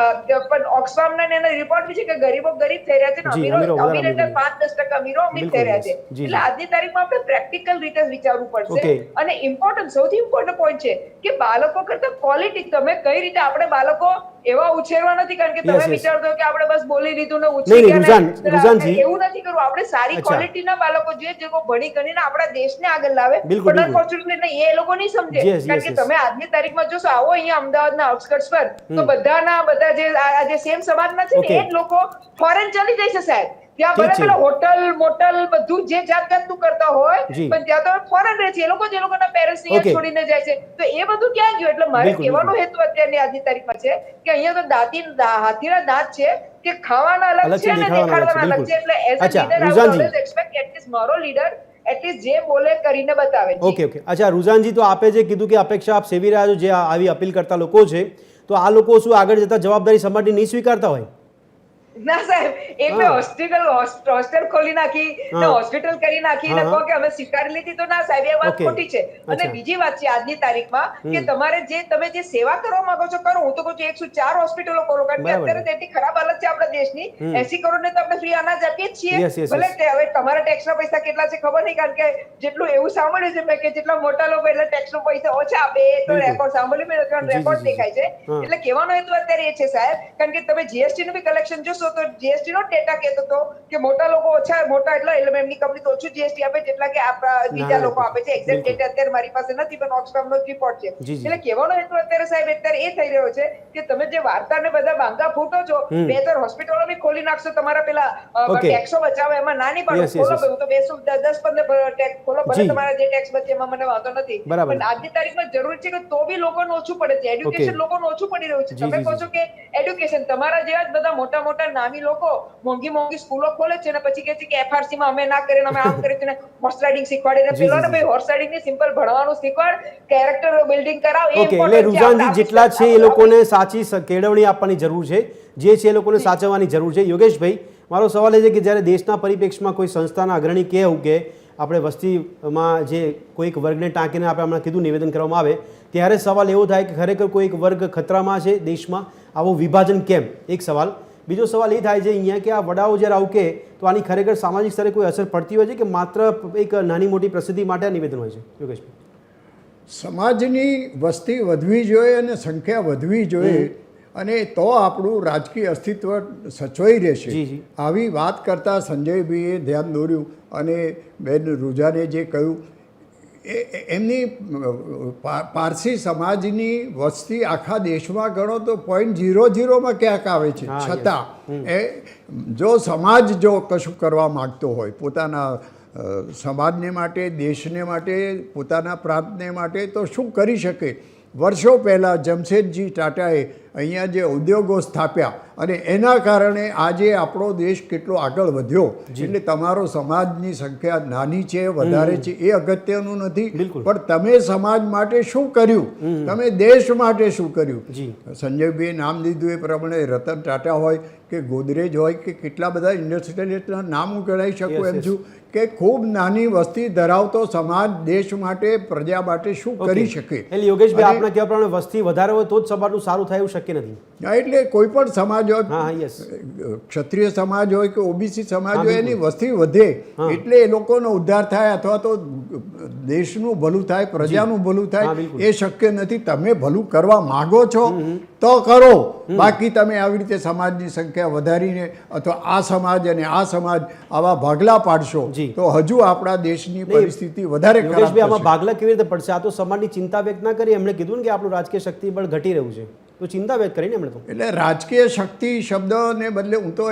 પણ ઓક્સફામ ના એના રિપોર્ટ બી છે કે ગરીબો ગરીબ થઈ રહ્યા છે ને
જી,
અમીરો
અમીરો
અમીર એટલે
વધારે
5-10% અમીરો અમીર
બિલકુલ,
થઈ રહ્યા છે.
yes. જી,
એટલે
જી.
આજની તારીખમાં આપણે પ્રેક્ટિકલ રીતે વિચારવું પડશે.
Okay.
અને સૌથી ઇમ્પોર્ટન્ટ પોઈન્ટ છે કે બાળકો કરતા ક્વોલિટી, તમે કઈ રીતે આપણે બાળકો એવા ઉછેરવા નથી, કારણ કે
Yes,
તમે
yes.
વિચારતો હો કે આપણે બસ બોલી લીધું ને
નહીં,
ઉછેરી
નહીં,
ગયા ને,
રુઝાનજી.
એવું નથી કરવું. આપણે સારી
અચ્છા.
ક્વોલિટીના બાળકો જોઈએ જે લોકો ભણી ગણીને આપણા દેશને આગળ લાવે,
બિલકુલ,
પણ
બિલકુલ.
અનફોર્ચ્યુનેટલી એ લોકો નહીં સમજે.
Yes,
કારણ
yes,
કે
yes.
તમે આજની તારીખમાં જોશો, આવો અહીંયા અમદાવાદના આઉટસ્કર્ટ્સ પર, તો બધા જે આ જે સેમ સમાજના છે ને
Okay.
એ જ લોકો ફોરેન ચાલી જાય છે સાહેબ. ત્યાં
ઠીક
ભલે
છે.
પેલા હોટલ મોટલ બધું જે જાતનું કરતા હોય,
જી.
પણ ત્યાં તો ફોરેન રહે છે. એ લોકોના પેરેન્ટ્સ
Okay.
છોડીને જાય છે, તો એ બધું ક્યાં ગયું? એટલે મારે
બિલકુલ,
કહેવાનો
બિલકુલ.
હેતુ અત્યારની આજની તારીખમાં છે કે અહીંયા તો હાથીના દાંત છે કે ખાવાના અલગ
અલગ
છે
છે,
અને
દેખાડવાના
દેખાડવાના
અલગ
અલગ
છે,
છે. એટલે એઝ અ
અચ્છા,
લીડર આઈ
રુઝાનજી.
ઓલવેઝ એક્સપેક્ટ એટલીસ્ટ મારો લીડર એટલીસ્ટ જે બોલે કરીને બતાવે. જી.
ઓકે ઓકે અચ્છા રુઝાનજી, તો આપે જે કીધું કે અપેક્ષા આપ સેવી રહ્યા છો, જે આવી અપીલ કરતા લોકો છે, તો આ લોકો શું આગળ જતા જવાબદારી સમાજની નહીં સ્વીકારતા હોય?
ના સાહેબ, એટલે હોસ્ટેલ ખોલી નાખી ને
હા.
હોસ્પિટલ કરી નાખી ને
હા,
કહો
હા.
કે અમે સ્વીકારી લીધી, તો ના સાહેબ, એ વાત
Okay.
ખોટી છે. અને
અચ્છા.
બીજી વાત છે આજની તારીખમાં કે તમારે તમે જે સેવા કરવા માંગો છો કરો. હું તો કહું છું 104 હોસ્પિટલો ખોલો, કારણ કે
બરાબર
અત્યારે
છે.
તેટલી ખરાબ હાલત છે આપણા દેશની. 80 કરોડ ને તો આપણે ફ્રી અનાજ આપીએ જ છીએ.
Yes, yes,
ભલે
yes.
હવે તમારા ટેક્સના પૈસા કેટલા છે ખબર નહીં, કારણ કે જેટલું એવું સાંભળ્યું છે મેં કે જેટલા મોટા લોકો એટલે ટેક્સનો પૈસા ઓછા આપે, એ તો
બિલકુલ.
રેકોર્ડ સાંભળ્યું મેં,
જી, જી,
રેકોર્ડ
જી, જી.
દેખાય છે.
હા.
એટલે કહેવાનો હેતુ અત્યારે એ છે સાહેબ, કારણ કે તમે જીએસટી નું બી કલેક્શન જોશો જોશો તો જીએસટી નો ડેટા કહેતો હતો કે મોટા લોકો મોટા એટલે એમની કંપની તો ઓછું જીએસટી આપે જેટલા કે બીજા લોકો આપે છે. એક્ઝેક્ટ ડેટા અત્યારે મારી પાસે નથી, પણ ઓક્સફામ નો રિપોર્ટ છે. એટલે કહેવાનો હેતુ અત્યારે સાહેબ અત્યારે એ થઈ રહ્યો છે કે તમે જે વાર્તા ને બધા ભાંગા ફૂટો છો, 2-4 હોસ્પિટલો બી ખોલી નાખશો તમારા પેલા ટેક્સો બચાવે એમાં નાની પાડો ખોલો, હું તો 10-15 ટેક્સ ખોલો, ભલે તમારા જે ટેક્સ બચે એમાં મને વાંધો નથી, પણ આજની તારીખમાં જરૂર છે કે તો બી લોકોને ઓછું પડે છે. એડ્યુકેશન લોકોને ઓછું પડી રહ્યું છે. તમે કહો છો કે એડ્યુકેશન તમારા જેવા જ બધા મોટા મોટા નામી લોકો મોંઘી મોંઘી સ્કૂલો ખોલે છે ને પછી કહે છે કે એફઆરસી માં અમે ના કરીને અમે આમ કરીએ છીએ, હોર્સ રાઇડિંગ શીખવાડીને પેલો ને ભાઈ હોર્સ રાઇડિંગ ની સિમ્પલ ભણવાનું શીખવાડ, કેરેક્ટર બિલ્ડિંગ કરાવ.
એટલે રુઝાનજી જેટલા છે એ લોકોને સાચી કેળવણી આપવાની જરૂર છે, જે છે એ લોકોને સાચવવાની જરૂર છે. યોગેશભાઈ, મારો સવાલ એ છે કે જ્યારે દેશના પરિપ્રેક્ષમાં કોઈ સંસ્થાના અગ્રણી કહેવું કે આપણે વસ્તીમાં જે કોઈક વર્ગને ટાંકીને આપણે હમણાં કીધું નિવેદન કરવામાં આવે, ત્યારે સવાલ એવો થાય કે ખરેખર કોઈક વર્ગ ખતરામાં છે દેશમાં, આવું વિભાજન કેમ? એક સવાલ. બીજો સવાલ એ થાય છે અહીંયા કે આ વડાઓ જ્યારે આવું કહે તો આની ખરેખર સામાજિક સ્તરે કોઈ અસર પડતી હોય છે કે માત્ર એક નાની મોટી પ્રસિદ્ધિ માટે આ નિવેદન હોય છે? યોગેશભાઈ,
સમાજની વસ્તી વધવી જોઈએ અને સંખ્યા વધવી જોઈએ, અને તો આપણું રાજકીય અસ્તિત્વ સચવાઈ રહેશે. આવી વાત કરતાં સંજયભાઈએ ધ્યાન દોર્યું અને બેન રૂજાને જે કહ્યું એમની પારસી સમાજની વસ્તી આખા દેશમાં ગણો તો 0.00માં ક્યાંક આવે છે. છતાં એ જો સમાજ જો કશું કરવા માગતો હોય પોતાના સમાજને માટે, દેશને માટે, પોતાના પ્રાંતને માટે, તો શું કરી શકે? વર્ષો પહેલાં જમશેદજી ટાટાએ અહીંયા જે ઉદ્યોગો સ્થાપ્યા અને એના કારણે આજે આપણો દેશ કેટલો આગળ વધ્યો. એટલે તમારો સમાજની સંખ્યા નાની છે વધારે છે એ અગત્યનું નથી, પણ તમે સમાજ માટે શું કર્યું, તમે દેશ માટે શું કર્યું. સંજયભાઈએ નામ લીધું એ પ્રમાણે રતન ટાટા હોય કે ગોદરેજ હોય કે કેટલા બધા ઇન્ડસ્ટ્રીયલિસ્ટના નામ હું ગણાવી શકું એમ છું કે ખૂબ નાની વસ્તી ધરાવતો સમાજ દેશ માટે, પ્રજા માટે શું કરી શકે.
એટલે યોગેશભાઈ, આપણા કહેવા પ્રમાણે વસ્તી વધારે હોય તો જ સમાજનું સારું થાય એવું શક્ય નથી.
એટલે કોઈ પણ સમાજ હોય, ક્ષત્રિય સમાજ હોય કે ઓબીસી સમાજ હોય, એની વસ્તી વધે એટલે એ લોકોનો ઉદ્ધાર થાય અથવા તો દેશનું ભલું થાય, પ્રજાનું ભલું થાય, એ શક્ય નથી. તમે ભલું કરવા માગો છો તો કરો, બાકી તમે આવી રીતે સમાજની સંખ્યા વધારીને અથવા આ સમાજ અને આ સમાજ આવા ભાગલા પાડશો તો હજુ આપણા દેશની પરિસ્થિતિ વધારે ખરાબ થશે.
આમાં ભાગલા કેવી રીતે પડશે? આ તો સમાજની ચિંતા વ્યક્ત ના કરી, એમણે કીધું ને કે આપણું રાજકીય શક્તિબળ ઘટી રહ્યું છે, તો ચિંતા વ્યક્ત કરીને એમણે તો.
એટલે રાજકીય શક્તિ શબ્દને બદલે હું તો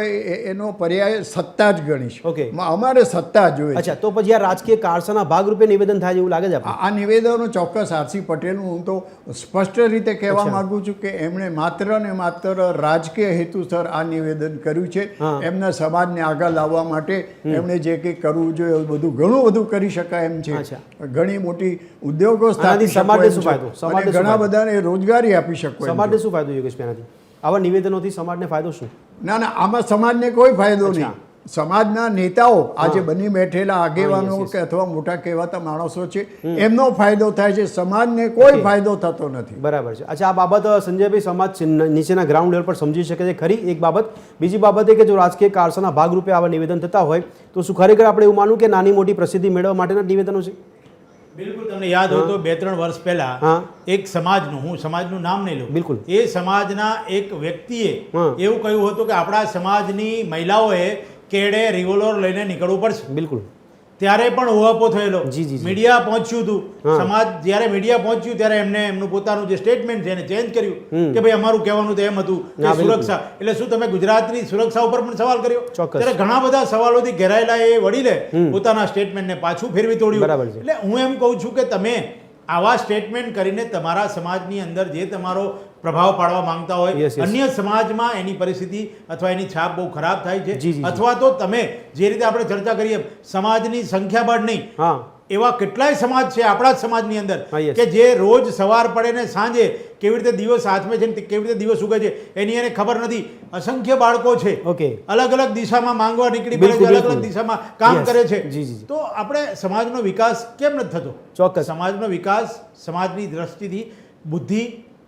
એનો પર્યાય સત્તા જ ગણીશ. અમારે સત્તા જોઈએ.
અચ્છા, તો પછી આ રાજકીય કારસાના ભાગરૂપે નિવેદન થાય એવું લાગે છે?
આ નિવેદનો ચોક્કસ આરસી પટેલનું હું તો સ્પષ્ટ રીતે કહેવા માંગુ છું કે એમણે માત્ર ને માત્ર રાજકીય હેતુસર આ નિવેદન કર્યું છે. એમના સમાજને આગળ લાવવા માટે એમણે જે કંઈ કરવું જોઈએ બધું ઘણું બધું કરી શકાય એમ છે. ઘણી મોટી ઉદ્યોગો સ્થાપી શકાય, ઘણા બધાને રોજગારી આપી શકો.
સમાજને શું ફાયદો યોગેશભાઈ આનાથી? આવા નિવેદનોથી સમાજને ફાયદો શું?
ના, આમાં સમાજને કોઈ ફાયદો નહીં. સમાજના નેતાઓ આજે બની બેઠેલા આગેવાનો કે અથવા મોટા કહેવાતા માણસો છે એમનો ફાયદો થાય છે, સમાજને કોઈ ફાયદો થતો નથી.
બરાબર છે. અચ્છા, આ બાબત સંજયભાઈ સમાજ નીચેના ગ્રાઉન્ડ લેવલ પર સમજી શકે છે ખરી? એક બાબત. બીજી બાબત એ કે જો રાજકીય કારસાના ભાગરૂપે આવા નિવેદન થતા હોય તો શું ખરેખર આપણે એવું માનવું કે નાની મોટી પ્રસિદ્ધિ મેળવવા માટેના નિવેદનો છે?
બિલકુલ. તમને યાદ હોય તો 2-3 વર્ષ પહેલા એક સમાજનું, હું સમાજનું નામ નહીં લઉં,
બિલકુલ,
એ સમાજના એક વ્યક્તિએ એવું કહ્યું હતું કે આપણા સમાજની મહિલાઓએ કેડે રિવોલ્વર લઈને નીકળવું પડશે.
બિલકુલ.
ત્યારે પણ ઉહાપો થયેલો, મીડિયા પહોંચ્યું હતું. સમાજ જ્યારે મીડિયા પહોંચ્યું ત્યારે એમને એમનું પોતાનું જે સ્ટેટમેન્ટ છે એને ચેન્જ કર્યું કે ભાઈ અમારું કહેવાનું તો એમ હતું કે સુરક્ષા. એટલે શું તમે ગુજરાતની સુરક્ષા ઉપર પણ સવાલ કર્યો? ત્યારે ઘણા બધા સવાલોથી ઘેરાયેલા એ વડીલે પોતાના સ્ટેટમેન્ટને પાછું ફેરવી તોડ્યું. એટલે હું એમ કહું છું કે તમે આવા સ્ટેટમેન્ટ કરીને તમારા સમાજની અંદર જે તમારો પ્રભાવ પાડવા માંગતા હોય, અન્ય સમાજમાં એની પરિસ્થિતિ અથવા એની છાપ બહુ ખરાબ થાય છે. અથવા તો તમે જે રીતે આપણે ચર્ચા કરીએ સમાજની સંખ્યાબળ નહીં, એવા કેટલાય સમાજ છે આપણા જ સમાજની અંદર કે જે રોજ સવાર પડે ને સાંજે કેવી રીતે દિવસ હાથમાં છે, કેવી રીતે દિવસ ઉગે છે એની એને ખબર નથી. અસંખ્ય બાળકો છે, અલગ અલગ દિશામાં માંગવા નીકળી પડે છે, અલગ અલગ દિશામાં કામ કરે છે. તો આપણે સમાજનો વિકાસ કેમ નથી થતો?
ચોક્કસ.
સમાજનો વિકાસ સમાજની દ્રષ્ટિથી, બુદ્ધિ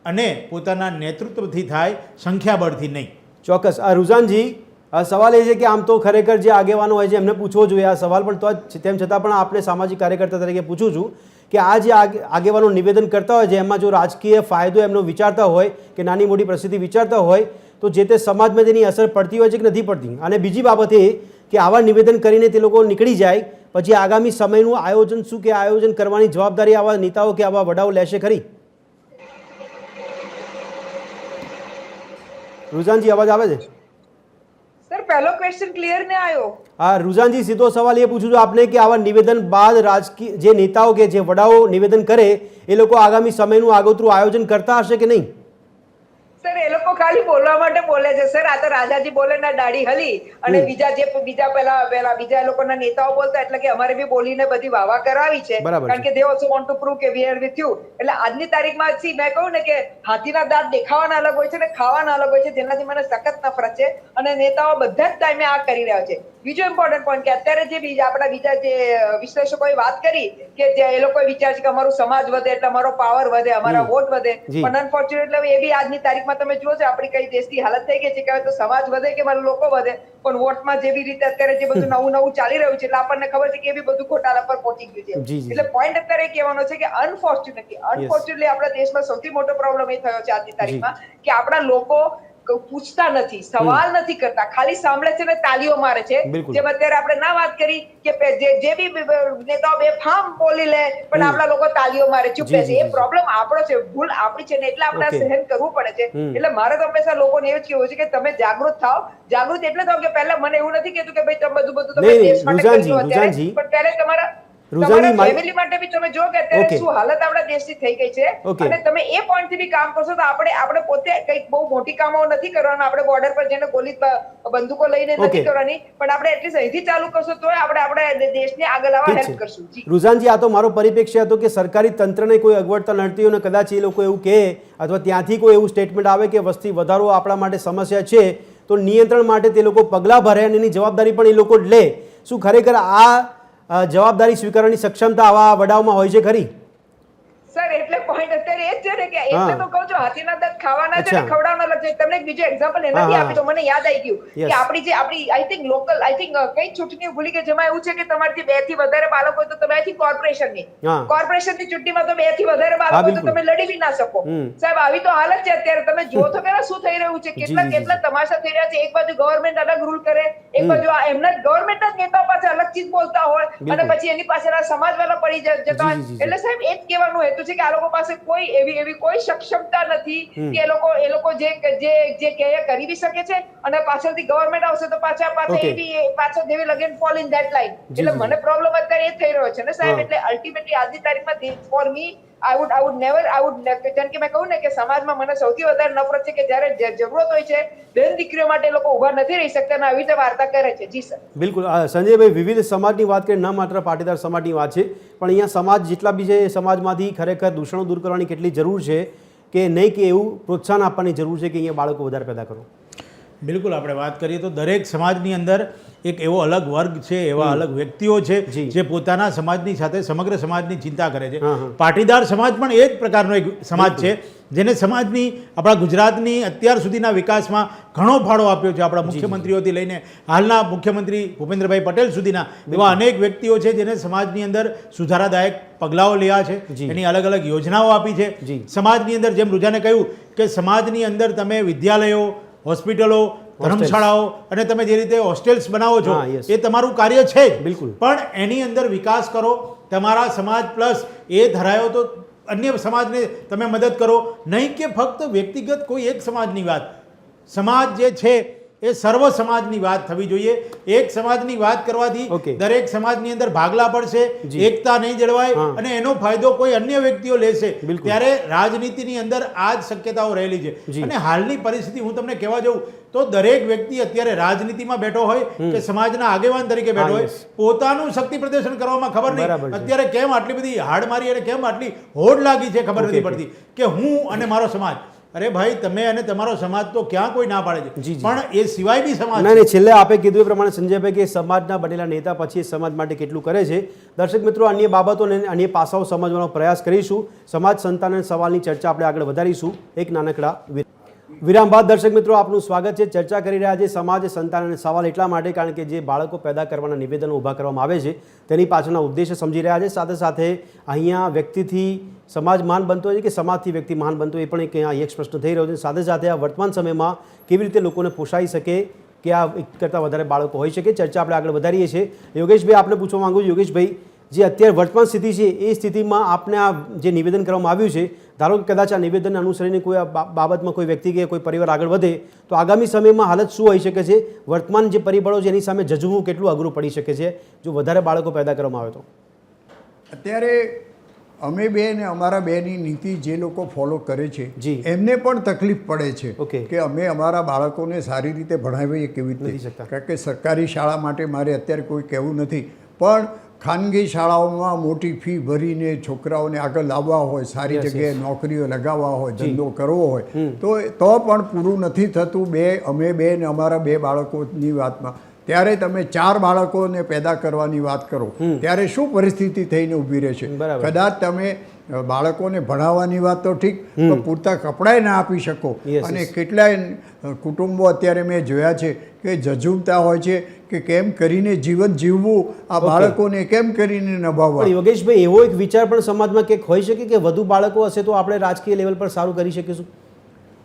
અને પોતાના નેતૃત્વથી થાય, સંખ્યાબળથી નહીં.
ચોક્કસ. રુઝાનજી, સવાલ એ છે કે આમ તો ખરેખર જે આગેવાનો હોય છે એમને પૂછવો જોઈએ આ સવાલ, પણ તો તેમ છતાં પણ આપણે સામાજિક કાર્યકર્તા તરીકે પૂછું છું કે આ જે આગેવાનો નિવેદન કરતા હોય છે એમાં જો રાજકીય ફાયદો એમનો વિચારતા હોય કે નાની મોટી પરિસ્થિતિ વિચારતા હોય તો જે તે સમાજમાં તેની અસર પડતી હોય છે કે નથી પડતી. અને બીજી બાબત એ કે આવા નિવેદન કરીને તે લોકો નીકળી જાય પછી આગામી સમયનું આયોજન શું કે આયોજન કરવાની જવાબદારી આવા નેતાઓ કે આવા વડાઓ લેશે ખરી? रुझानजी आवाज आवे छे?
સર પહેલો ક્વેશ્ચન ક્લિયર ને આવ્યો?
હા रुझानजी, સીધો સવાલ એ પૂછું છું આપને કે આવા નિવેદન બાદ રાજકીય જે નેતાઓ કે જે વડાઓ નિવેદન કરે એ લોકો આગામી સમયનું આગોતરું આયોજન કરતા હશે કે નહીં?
સર એ લોકો ખાલી બોલવા માટે બોલે છે સર. આ તો રાજાજી બોલે ના દાઢી હલી અને બીજા લોકોના નેતાઓ બોલતા એટલે કે અમારે બી બોલીને બધી વાવા કરાવી છે,
બરાબર છે.
કારણ કે they also want to prove કે we are with you. એટલે આજની તારીખમાં મેં કહું ને કે હાથીના દાંત દેખાવાના અલગ હોય છે ને ખાવાના અલગ હોય છે, જેનાથી મને સખત નફરત છે અને નેતાઓ બધા જ ટાઈમે આ કરી રહ્યા છે. બીજો ઇમ્પોર્ટન્ટ પોઈન્ટ કે અત્યારે જે આપણા બીજા જે વિશ્લેષકોએ વાત કરી કે જે એ લોકો વિચાર છે કે અમારું સમાજ વધે એટલે અમારો પાવર વધે, અમારા વોટ વધે,
જી.
પણ અનફોર્ચ્યુનેટલી એ બી આજની તારીખમાં તમે જુઓ છો આપણી કઈ દેશની હાલત થઈ ગઈ છે કે હવે તો સમાજ વધે કે મારા લોકો વધે, પણ વોટમાં જેવી રીતે અત્યારે જે બધું નવું ચાલી રહ્યું છે એટલે આપણને ખબર છે કે એ બી બધું ખોટાલા પર પહોંચી ગયું
જી,
છે.
જી.
એટલે પોઈન્ટ અત્યારે એ કહેવાનો છે કે અનફોર્ચ્યુનેટલી આપણા દેશમાં સૌથી મોટો પ્રોબ્લેમ એ થયો છે આજની તારીખમાં કે આપણા લોકો પૂછતા નથી, સવાલ નથી કરતા, ખાલી સાંભળે છે ને તાલીઓ મારે છે.
બિલકુલ.
જેમ અત્યારે આપણે ના વાત કરી કે જે બી નેતાઓ બેફામ બોલી લે પણ આપણા લોકો તાલીઓ મારે ચૂપ
જી,
રહે છે.
જી,
એ
જી.
પ્રોબ્લેમ આપણો છે, ભૂલ આપણી છે ને એટલે આપણે આ
Okay.
સહન કરવું પડે છે. એટલે મારે તો હંમેશા લોકોને એવું જ કહેવું છે કે તમે જાગૃત થાઓ. જાગૃત એટલે થાઓ કે પહેલા મને એવું નથી કહેતું કે ભાઈ તમે બધું તમે
નહીં,
દેશ માટે
રુઝાનજી,
કરજો અત્યારે,
રુઝાનજી.
પણ પહેલા તમારા
રુઝાનજી,
ફેમિલી માટે બી તમે જો કે અત્યારે
Okay.
શું હાલત આપણા દેશની થઈ ગઈ છે.
Okay.
અને તમે એ પોઈન્ટ થી બી કામ કરશો તો આપણે પોતે કઈક બહુ મોટી કામો નથી કરવાના. આપણે બોર્ડર પર જઈને ગોલી બંદૂકો લઈને
Okay.
નથી કરવાની, પણ આપણે એટલીસ્ટ અહીંથી ચાલુ કરશો તો આપણે દેશને આગળ આવવા
ઠીક
હેલ્પ
છે.
કરશું. જી.
रुझानजी, આ તો મારો પરિપ્રેક્ષ્ય હતો કે સરકારી તંત્રને કોઈ અગવડતા નડતી હોય ને કદાચ એ લોકો એવું કહે અથવા ત્યાંથી કોઈ એવું સ્ટેટમેન્ટ આવે કે વસ્તી વધારો આપણા માટે સમસ્યા છે તો નિયંત્રણ માટે તે લોકો પગલાં ભરે અને એની જવાબદારી પણ એ લોકો જ લે. શું ખરેખર આ જવાબદારી સ્વીકારવાની સક્ષમતા આવા વડાઓમાં હોય છે ખરી?
સર એટલે પોઈન્ટ અત્યારે એ જ છે ને કે એટલે
હા.
તો કહું છું હાથીના દાંત ખાવાના છે ને
અચ્છા.
ખવડાવવાના અલગ છે. તમને એક બીજો એક્ઝામ્પલ
હા,
એનાથી
હા.
આપી તો મને યાદ આવી ગયું
Yes.
કે આપણી આઈ થિંક લોકલ કઈ ચૂંટણીઓ ભૂલી કે જેમાં એવું છે કે તમારથી 2 થી વધારે બાળકો હોય તો તમે આઈ થિંક કોર્પોરેશનની
હા.
ચૂંટણીમાં તો 2 થી વધારે બાળકો હોય તો
બિલકુલ.
તમે લડી બી ના શકો.
હમ.
સાહેબ આવી તો હાલત છે અત્યારે. તમે જુઓ તો ખરા શું થઈ રહ્યું છે,
જી, જી,
કેટલા તમાશા થઈ રહ્યા છે. એક બાજુ ગવર્નમેન્ટ અલગ રૂલ કરે, એક બાજુ આ એમના ગવર્નમેન્ટ જ નેતાઓ પાસે અલગ ચીજ બોલતા હોય અને
બિલકુલ.
પછી એની પાછળ સમાજવાળા પડી જતા
જી,
હોય.
જી, જી.
એટલે સાહેબ એ જ કહેવાનું હેતુ છે કે આ લોકો પાસે કોઈ એવી કોઈ સક્ષમતા નથી કે એ લોકો જે કહે કરી બી શકે છે અને પાછળથી ગવર્નમેન્ટ આવશે તો પાછા
Okay.
પાછળ દેવી લગેન ફોલ ઇન ધેટ લાઈન.
જી,
એટલે
જી.
મને પ્રોબ્લેમ અત્યારે એ થઈ રહ્યો છે ને સાહેબ.
હા.
એટલે અલ્ટિમેટલી આજની તારીખમાં for me I would never જેમ કે મેં કહું ને કે સમાજમાં મને સૌથી વધારે નફરત છે કે જ્યારે જરૂરત હોય છે બેન દીકરીઓ માટે એ લોકો ઉભા નથી રહી શકતા અને આવી રીતે વાર્તા કરે છે. જી સર.
બિલકુલ. સંજયભાઈ, વિવિધ સમાજની વાત કરી, ન માત્ર પાટીદાર સમાજની વાત છે પણ અહીંયા સમાજ જેટલા બી છે એ સમાજમાંથી ખરેખર દૂષણો દૂર કરવાની કેટલી જરૂર છે કે નહીં કે એવું પ્રોત્સાહન આપવાની જરૂર છે કે અહીંયા બાળકો વધારે પેદા કરો?
બિલકુલ આપણે વાત કરીએ તો દરેક સમાજની અંદર એક એવો અલગ વર્ગ છે, એવા અલગ વ્યક્તિઓ છે
જી.
જે પોતાના સમાજની સાથે સમગ્ર સમાજની ચિંતા કરે છે.
હા, હા.
પાટીદાર સમાજ પણ એ જ પ્રકારનો એક સમાજ છે જેને સમાજની આપણા ગુજરાતની અત્યાર સુધીના વિકાસમાં ઘણો ફાળો આપ્યો છે. આપણા મુખ્યમંત્રીઓથી લઈને હાલના મુખ્યમંત્રી ભૂપેન્દ્રભાઈ પટેલ સુધીના એવા અનેક વ્યક્તિઓ છે જેને સમાજની અંદર સુધારાદાયક પગલાઓ લીધા છે,
જી.
એની અલગ અલગ યોજનાઓ આપી છે.
જી.
સમાજની અંદર જેમ રૂજાને કહ્યું કે સમાજની અંદર તમે વિદ્યાલયો, હોસ્પિટલો, ધર્મશાળાઓ અને તમે જે રીતે હોસ્ટેલ્સ બનાવો છો
હા, yes.
એ તમારું કાર્ય છે જ.
બિલકુલ.
પણ એની અંદર વિકાસ કરો. તમારા સમાજ પ્લસ એ ધરાયો તો અન્ય સમાજને તમે મદદ કરો. નહીં કે ફક્ત વ્યક્તિગત કોઈ એક સમાજની વાત. સમાજ જે છે એ સર્વ સમાજની વાત થવી જોઈએ. એક સમાજની વાત કરવાથી
Okay.
દરેક સમાજની અંદર ભાગલા પડશે,
જી.
એકતા નહીં જળવાય
હા.
અને એનો ફાયદો કોઈ અન્ય વ્યક્તિઓ લેશે.
બિલકુલ.
ત્યારે રાજનીતિની અંદર આ જ શક્યતાઓ રહેલી છે.
જી.
અને હાલની પરિસ્થિતિ હું તમને કહેવા જાઉં તો દરેક વ્યક્તિ અત્યારે રાજનીતિમાં બેઠો હોય કે સમાજના આગેવાન તરીકે બેઠો
હા,
હોય,
yes.
પોતાનું શક્તિ પ્રદર્શન કરવામાં ખબર
બરાબર
નહીં
છે.
અત્યારે કેમ આટલી બધી હાડ મારી અને કેમ આટલી હોડ લાગી છે ખબર
Okay,
નથી પડતી કે હું અને મારો સમાજ. અરે ભાઈ, તમે અને તમારો સમાજ તો ક્યાં કોઈ ના પાડે છે,
જી, જી.
પણ એ સિવાય બી સમાજ
નહીં, છેલ્લે આપે કીધું એ પ્રમાણે સંજયભાઈ કે સમાજના બનેલા નેતા પછી એ સમાજ માટે કેટલું કરે છે. દર્શક મિત્રો, અન્ય બાબતો અને અન્ય પાસાઓ સમજવાનો પ્રયાસ કરીશું. સમાજ સંતાન અને સવાલની ચર્ચા આપણે આગળ વધારીશું એક નાનકડા વિરામ બાદ દર્શક મિત્રો આપનું સ્વાગત છે. ચર્ચા કરી રહ્યા છે સમાજ, સંતાન અને સવાલ એટલા માટે કારણ કે જે બાળકો પેદા કરવાના નિવેદનો ઊભા કરવામાં આવે છે તેની પાછળના ઉદ્દેશ્ય સમજી રહ્યા છે. સાથે સાથે અહીંયા વ્યક્તિથી સમાજ મહાન બનતો હોય છે કે સમાજથી વ્યક્તિ મહાન બનતો હોય એ પણ એક પ્રશ્ન થઈ રહ્યો છે. સાથે સાથે આ વર્તમાન સમયમાં કેવી રીતે લોકોને પોષાઈ શકે કે આ એક કરતાં વધારે બાળકો હોઈ શકે, ચર્ચા આપણે આગળ વધારીએ છીએ. યોગેશભાઈ, આપને પૂછવા માંગુ છું, યોગેશભાઈ, જે અત્યારે વર્તમાન સ્થિતિ છે એ સ્થિતિમાં આપને આ જે નિવેદન કરવામાં આવ્યું છે, ધારો કે કદાચ આ નિવેદન અનુસરીને કોઈ બાબતમાં કોઈ વ્યક્તિ કે કોઈ પરિવાર આગળ વધે તો આગામી સમયમાં હાલત શું હોઈ શકે છે? વર્તમાન જે પરિબળો છે એની સામે જજવું કેટલું અઘરું પડી શકે છે જો વધારે બાળકો પેદા કરવામાં આવે તો?
અત્યારે અમે બે ને અમારા બેની નીતિ જે લોકો ફોલો કરે છે
જી.
એમને પણ તકલીફ પડે છે
ઓકે.
કે અમે અમારા બાળકોને સારી રીતે ભણાવીએ કેવી
નથી
રીતે.
શકતા.
કારણ કે સરકારી શાળા માટે મારે અત્યારે કોઈ કહેવું નથી, પણ ખાનગી શાળાઓમાં મોટી ફી ભરીને છોકરાઓને આગળ લાવવા હોય, સારી
Yes,
જગ્યાએ
yes.
નોકરીઓ લગાવવા હોય,
જી.
ધંધો કરવો હોય તો પણ પૂરું નથી થતું. અમે બે ને અમારા બે બાળકોની વાતમાં ત્યારે તમે 4 બાળકોને પેદા કરવાની વાત કરો ત્યારે શું પરિસ્થિતિ થઈને ઊભી રહેશે?
બરાબર.
કદાચ તમે બાળકોને ભણાવવાની વાત તો ઠીક, પણ પૂરતા કપડાય ના આપી શકો.
Yes,
અને
yes.
કેટલાય કુટુંબો અત્યારે મેં જોયા છે કે જજુમતા હોય છે કે કેમ કરીને જીવન જીવવું, આ બાળકોને કેમ કરીને નભાવવા.
પણ યોગેશભાઈ, એવો એક વિચાર પણ સમાજમાં કંઈક હોઈ શકે કે વધુ બાળકો હશે તો આપણે રાજકીય લેવલ પર સારું કરી શકીશું?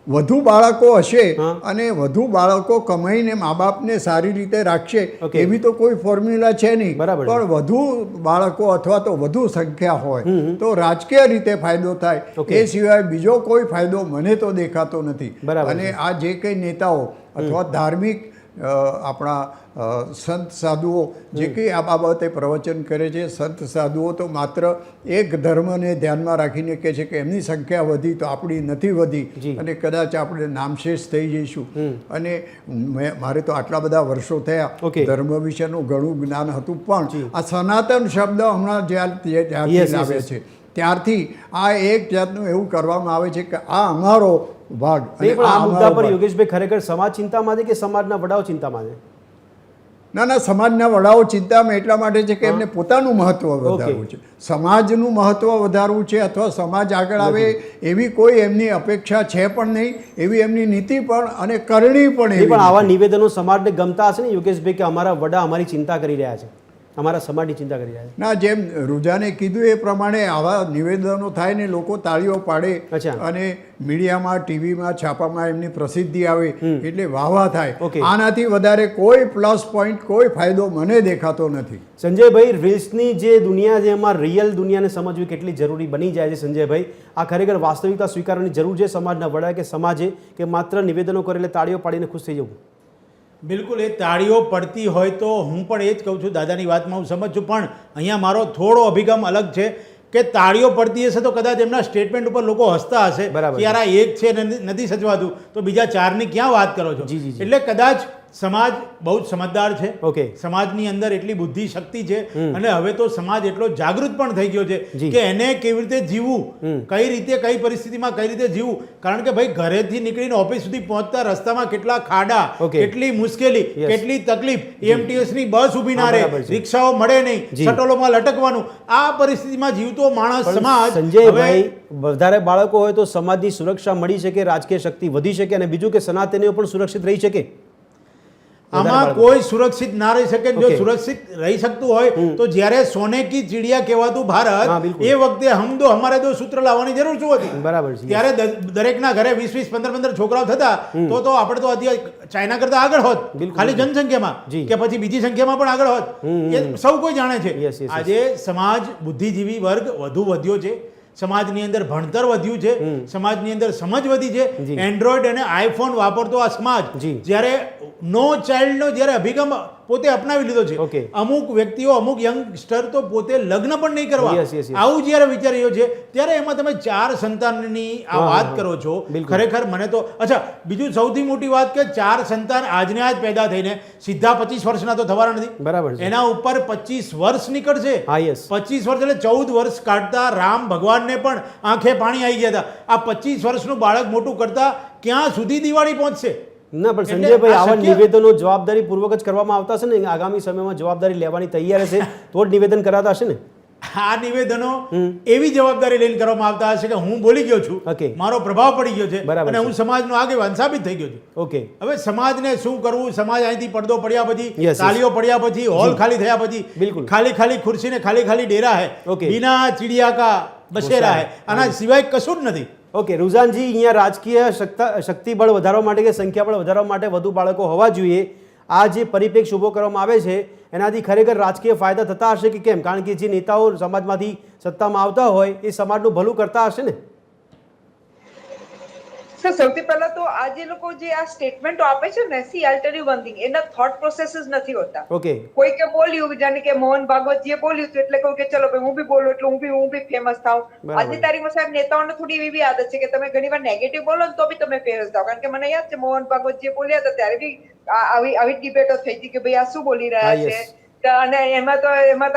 વધુ બાળકો હશે
હા.
અને વધુ બાળકો કમાઈને મા બાપને સારી રીતે રાખશે
Okay.
એવી તો કોઈ ફોર્મ્યુલા છે નહીં.
બરાબર.
પણ વધુ બાળકો અથવા તો વધુ સંખ્યા હોય તો રાજકીય રીતે ફાયદો થાય.
Okay.
એ સિવાય બીજો કોઈ ફાયદો મને તો દેખાતો નથી.
બરાબર
અને
છે.
આ જે કંઈ નેતાઓ અથવા ધાર્મિક આપણા સંત સાધુઓ જે કંઈ આ બાબતે પ્રવચન કરે છે, સંત સાધુઓ તો માત્ર એક ધર્મને ધ્યાનમાં રાખીને કહે છે કે એમની સંખ્યા વધી તો આપણી નથી
જી.
વધી અને કદાચ આપણે નામશેષ થઈ જઈશું. અને મારે તો આટલા બધા વર્ષો થયા,
Okay.
ધર્મ વિશેનું ઘણું જ્ઞાન હતું, પણ આ સનાતન શબ્દ હમણાં જ્યારથી
Yes, yes,
લાવે
yes.
છે ત્યારથી આ એક જાતનું એવું કરવામાં આવે છે કે આ અમારો ભાગ અને
નહીં, પણ આ
આ
મુદ્દા
અમારો
પર
ભાગ.
યોગેશભાઈ ખરેખર સમાજ ચિંતામાં છે કે સમાજના વડાઓ ચિંતામાં છે?
ના ના, સમાજના વડાઓ ચિંતામાં એટલા માટે છે કે એમને પોતાનું મહત્વ વધારવું છે, સમાજનું મહત્વ વધારવું છે, અથવા સમાજ આગળ આવે એવી કોઈ એમની અપેક્ષા છે પણ નહીં, એવી એમની નીતિ પણ અને કરણી પણ
નહીં,
એવી
પણ આવા
નથી.
નિવેદનો સમાજને ગમતા હશે ને યોગેશભાઈ, કે અમારા વડા અમારી ચિંતા કરી રહ્યા છે, અમારા સમાજની ચિંતા કરી રહ્યા છે?
ના, જેમ રૂજાને કીધું એ પ્રમાણે આવા નિવેદનો થાય ને લોકો તાળીઓ પાડે
અચ્છા.
અને મીડિયામાં, ટીવીમાં, છાપામાં એમની પ્રસિદ્ધિ આવે એટલે વાહવા થાય.
Okay.
આનાથી વધારે કોઈ પ્લસ પોઈન્ટ, કોઈ ફાયદો મને દેખાતો નથી.
સંજયભાઈ, રીલ્સની જે દુનિયા છે એમાં રિયલ દુનિયાને સમજવી કેટલી જરૂરી બની જાય છે સંજયભાઈ? આ ખરેખર વાસ્તવિકતા સ્વીકારવાની જરૂર છે સમાજના વડાએ કે સમાજે, કે માત્ર નિવેદનો કરે એટલે તાળીઓ પાડીને ખુશ થઈ જવું?
બિલકુલ, એ તાળીઓ પડતી હોય તો હું પણ એ જ કહું છું, દાદાની વાતમાં હું સમજ છું, પણ અહીંયા મારો થોડો અભિગમ અલગ છે કે તાળીઓ પડતી હશે તો કદાચ એમના સ્ટેટમેન્ટ ઉપર લોકો હસતા હશે
બરાબર.
કે યાર આ એક છે ને નથી સચવાતું તો બીજા 4ની ક્યાં વાત કરો છો?
જી, જી, જી.
એટલે કદાચ સમાજ બહુ જ સમજદાર છે.
Okay.
સમાજની અંદર એટલી બુદ્ધિ શક્તિ છે અને હવે તો સમાજ એટલો જાગૃત પણ થઈ ગયો છે
જી.
કે એને કેવી રીતે જીવવું, કઈ રીતે, કઈ પરિસ્થિતિમાં કઈ રીતે જીવવું. કારણ કે ભાઈ ઘરેથી નીકળીને ઓફિસ સુધી પહોંચતા રસ્તામાં કેટલા ખાડા,
Okay.
કેટલી મુશ્કેલી,
Yes.
કેટલી તકલીફ, EMTS ની બસ ઊભી ના
હા,
રહે,
બરાબર છે.
રિક્ષાઓ મળે નહીં,
જી.
શટલોમાં લટકવાનું, આ પરિસ્થિતિમાં જીવતો માણસ
પણ
સમાજ
સંજયભાઈ,
હવે
વધારે બાળકો હોય તો સમાજની સુરક્ષા મળી શકે, રાજકીય શક્તિ વધી શકે અને બીજું કે સનાતનીઓ પણ સુરક્ષિત રહી શકે?
આમાં કોઈ સુરક્ષિત ના રહી શકે. જો
Okay.
સુરક્ષિત રહી શકતું હોય તો જ્યારે સોને કી ચીડિયા કહેવાતું
હા,
ભારત,
બિલકુલ.
એ વખતે હમ દો હમારે દો સૂત્ર લાવવાની જરૂર શું હતી?
બરાબર છે.
ત્યારે દરેકના ઘરે 20-20, 15-15 છોકરાઓ થતા તો આપણે તો અત્યારે ચાઇના કરતા આગળ હોત,
બિલકુલ.
ખાલી જનસંખ્યામાં
જી.
કે પછી બીજી સંખ્યામાં પણ આગળ હોત. એ સૌ કોઈ જાણે છે.
Yes, yes, yes.
આજે સમાજ, બુદ્ધિજીવી વર્ગ વધુ વધ્યો છે, સમાજની અંદર ભણતર વધ્યું છે, સમાજની અંદર સમજ વધી
જી.
છે. એન્ડ્રોઈડ અને આઈફોન વાપરતો આ સમાજ
જી.
જ્યારે નો ચાઇલ્ડનો જ્યારે અભિગમ પોતે અપનાવી લીધો છે.
Okay.
અમુક વ્યક્તિઓ, અમુક યંગસ્ટર તો પોતે લગ્ન પણ નહીં કરવા,
Yes, yes, yes.
આવું જ્યારે વિચારી રહ્યો છે ત્યારે એમાં તમે 4 સંતાનની આ
હા,
વાત
હા.
કરો છો.
બિલકુલ.
ખરેખર મને તો અચ્છા, બીજું સૌથી મોટી વાત કે 4 સંતાન આજને આજ પેદા થઈને સીધા 25 વર્ષના તો થવાના નથી.
બરાબર છે.
એના ઉપર 25 વર્ષ નીકળશે.
હા, yes.
25 વર્ષ એટલે 14 વર્ષ કાઢતા રામ ભગવાનને પણ આંખે પાણી આવી ગયા હતા. આ 25 વર્ષનું બાળક મોટું કરતા ક્યાં સુધી દિવાળી પહોંચશે?
ના, પણ
એટલે
સંજયભાઈ,
આ
આવા
શક્ય-
નિવેદનો જવાબદારી પૂર્વક જ કરવામાં આવતા હશે ને? આગામી સમયમાં જવાબદારી લેવાની તૈયાર હશે તો જ નિવેદન કરાતા હશે ને?
આ નિવેદનો એવી જવાબદારી લઈને કરવામાં આવતા હશે કે હું બોલી ગયો છું,
Okay.
મારો પ્રભાવ પડી ગયો છે
બરાબર
અને
છે.
હું સમાજનો આગેવાન સાબિત થઈ ગયો છું.
ઓકે
હવે સમાજને શું કરવું? સમાજ અહીંથી પડદો પડ્યા પછી,
Yes, yes.
તાલીઓ પડ્યા પછી, હોલ ખાલી થયા પછી,
બિલકુલ.
ખાલી ખાલી ખુરશી ને ખાલી ખાલી ડેરા હે,
Okay.
બિના ચિડિયા કા બસેરા હે, આના સિવાય કશું જ નથી.
ઓકે રુઝાનજી, અહીંયા રાજકીય શક્તિબળ વધારવા માટે કે સંખ્યાબળ વધારવા માટે વધુ બાળકો હોવા જોઈએ, આ જે પરિપ્રેક્ષ ઊભો કરવામાં આવે છે એનાથી ખરેખર રાજકીય ફાયદા થતા હશે કે કેમ? કારણ કે જે નેતાઓ સમાજમાંથી સત્તામાં આવતા હોય એ સમાજનું ભલું કરતા હશે ને?
સર સૌથી પહેલા તો આ જે લોકો જે આ સ્ટેટમેન્ટો આપે છે ને, C I tell you one thing, એના થોટ પ્રોસેસીસ નથી હોતા.
ઓકે
કોઈ કે બોલ્યું, જાણે કે મોહન ભાગવતજીએ બોલ્યું હતું એટલે કહું કે ચલો ભાઈ હું બી બોલું એટલે હું બી ફેમસ થાઉં.
બરાબર.
આજની તારીખમાં સાહેબ નેતાઓને થોડી એવી બી આદત છે કે તમે ઘણીવાર નેગેટિવ બોલો ને તો બી તમે ફેમસ થાવ. કારણ કે મને યાદ છે મોહન ભાગવતજીએ બોલ્યા હતા ત્યારે બી આવી ડિબેટો થઈ હતી કે ભાઈ આ શું બોલી રહ્યા
હા,
છે.
yes.
અને એમાં તો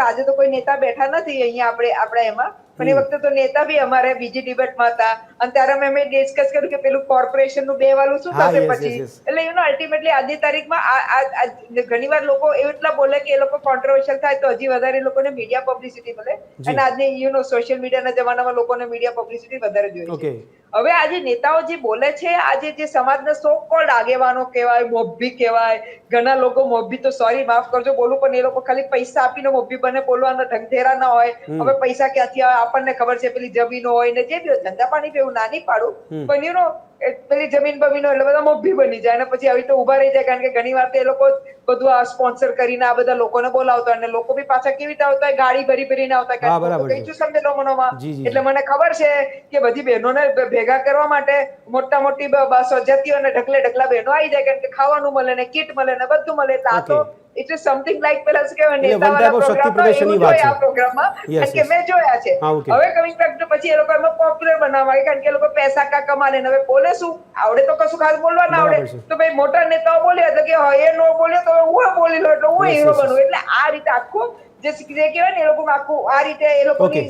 આજે તો કોઈ નેતા બેઠા નથી અહીંયા આપણે એમાં, પણ એ વખતે તો નેતા બી અમારે બીજી ડિબેટમાં હતા અને ત્યારે મેં ડિસ્કસ કર્યું કે પેલું કોર્પોરેશન નું 2 વાળું શું
હા,
થશે
yes,
પછી.
yes, yes.
એટલે અલ્ટિમેટલી આજની તારીખમાં ઘણીવાર લોકો એટલા બોલે કે એ લોકો કોન્ટ્રોવર્શિયલ થાય તો હજી વધારે લોકોને મીડિયા પબ્લિસિટી મળે.
જી.
અને આજની સોશિયલ મીડિયાના જમાનામાં લોકોને મીડિયા પબ્લિસિટી વધારે જોઈએ
ઓકે
છે. હવે આજે નેતાઓ જે બોલે છે, આજે જે સમાજના સો કોલ્ડ આગેવાનો કહેવાય, મોભી કહેવાય, ઘણા લોકો મોભી તો સોરી માફ કરજો બોલું, પણ એ લોકો ખાલી પૈસા આપીને મોભી બને, બોલવાના ઢંગધેરા ના હોય. હવે પૈસા ક્યાંથી આવે આપણને ખબર છે, પેલી જમીનો હોય ને જે બી હોય, ધંધા પાણી બી એવું ના નહીં પાડું, પણ પેલી જમીન બમીનો એટલે બધા મોભી બની જાય અને પછી આવી તો ઉભા રહી જાય. કારણ કે ઘણી વાર તો એ લોકો બધું આ સ્પોન્સર કરીને આ બધા લોકોને બોલાવતા અને લોકો બી પાછા કેવી રીતે આવતા હોય, ગાડી ભરી ભરીને આવતા.
હા, બરાબર
કઈ
છે.
છું સમજેલો મનોમાં.
જી, જી,
એટલે મને ખબર છે કે બધી બહેનોને ભેગા કરવા માટે મોટી 200 જતીઓ અને ઢગલા બહેનો આવી જાય, કારણ કે ખાવાનું મળે ને કીટ મળે ને બધું મળે. એટલે આ તો ઇટ ઇઝ સમથિંગ લાઈક પેલા શું કહેવાય
એટલે one type of શક્તિ
નેતાવાળા
પ્રદર્શનની
પ્રોગ્રામમાં
વાત છે.
આ પ્રોગ્રામમાં,
Yes,
કારણ કે
yes.
મેં જોયા છે.
હા, okay.
હવે કમિંગ બેક તો પછી એ લોકો એમાં પોપ્યુલર બનાવવા માંગે, કારણ કે એ લોકો પૈસા કા કમાને હવે બોલે શું આવડે તો કશું ખાસ બોલવા ના
બરાબર
આવડે.
છે.
તો ભાઈ મોટા નેતાઓ બોલ્યા તો કે એ નો બોલ્યો તો હું બોલી લો એટલે હું
Yes,
હીરો
yes, yes.
બનું. એટલે આ રીતે આખું જે કહેવાય ને એ લોકો આખું આ રીતે એ લોકોની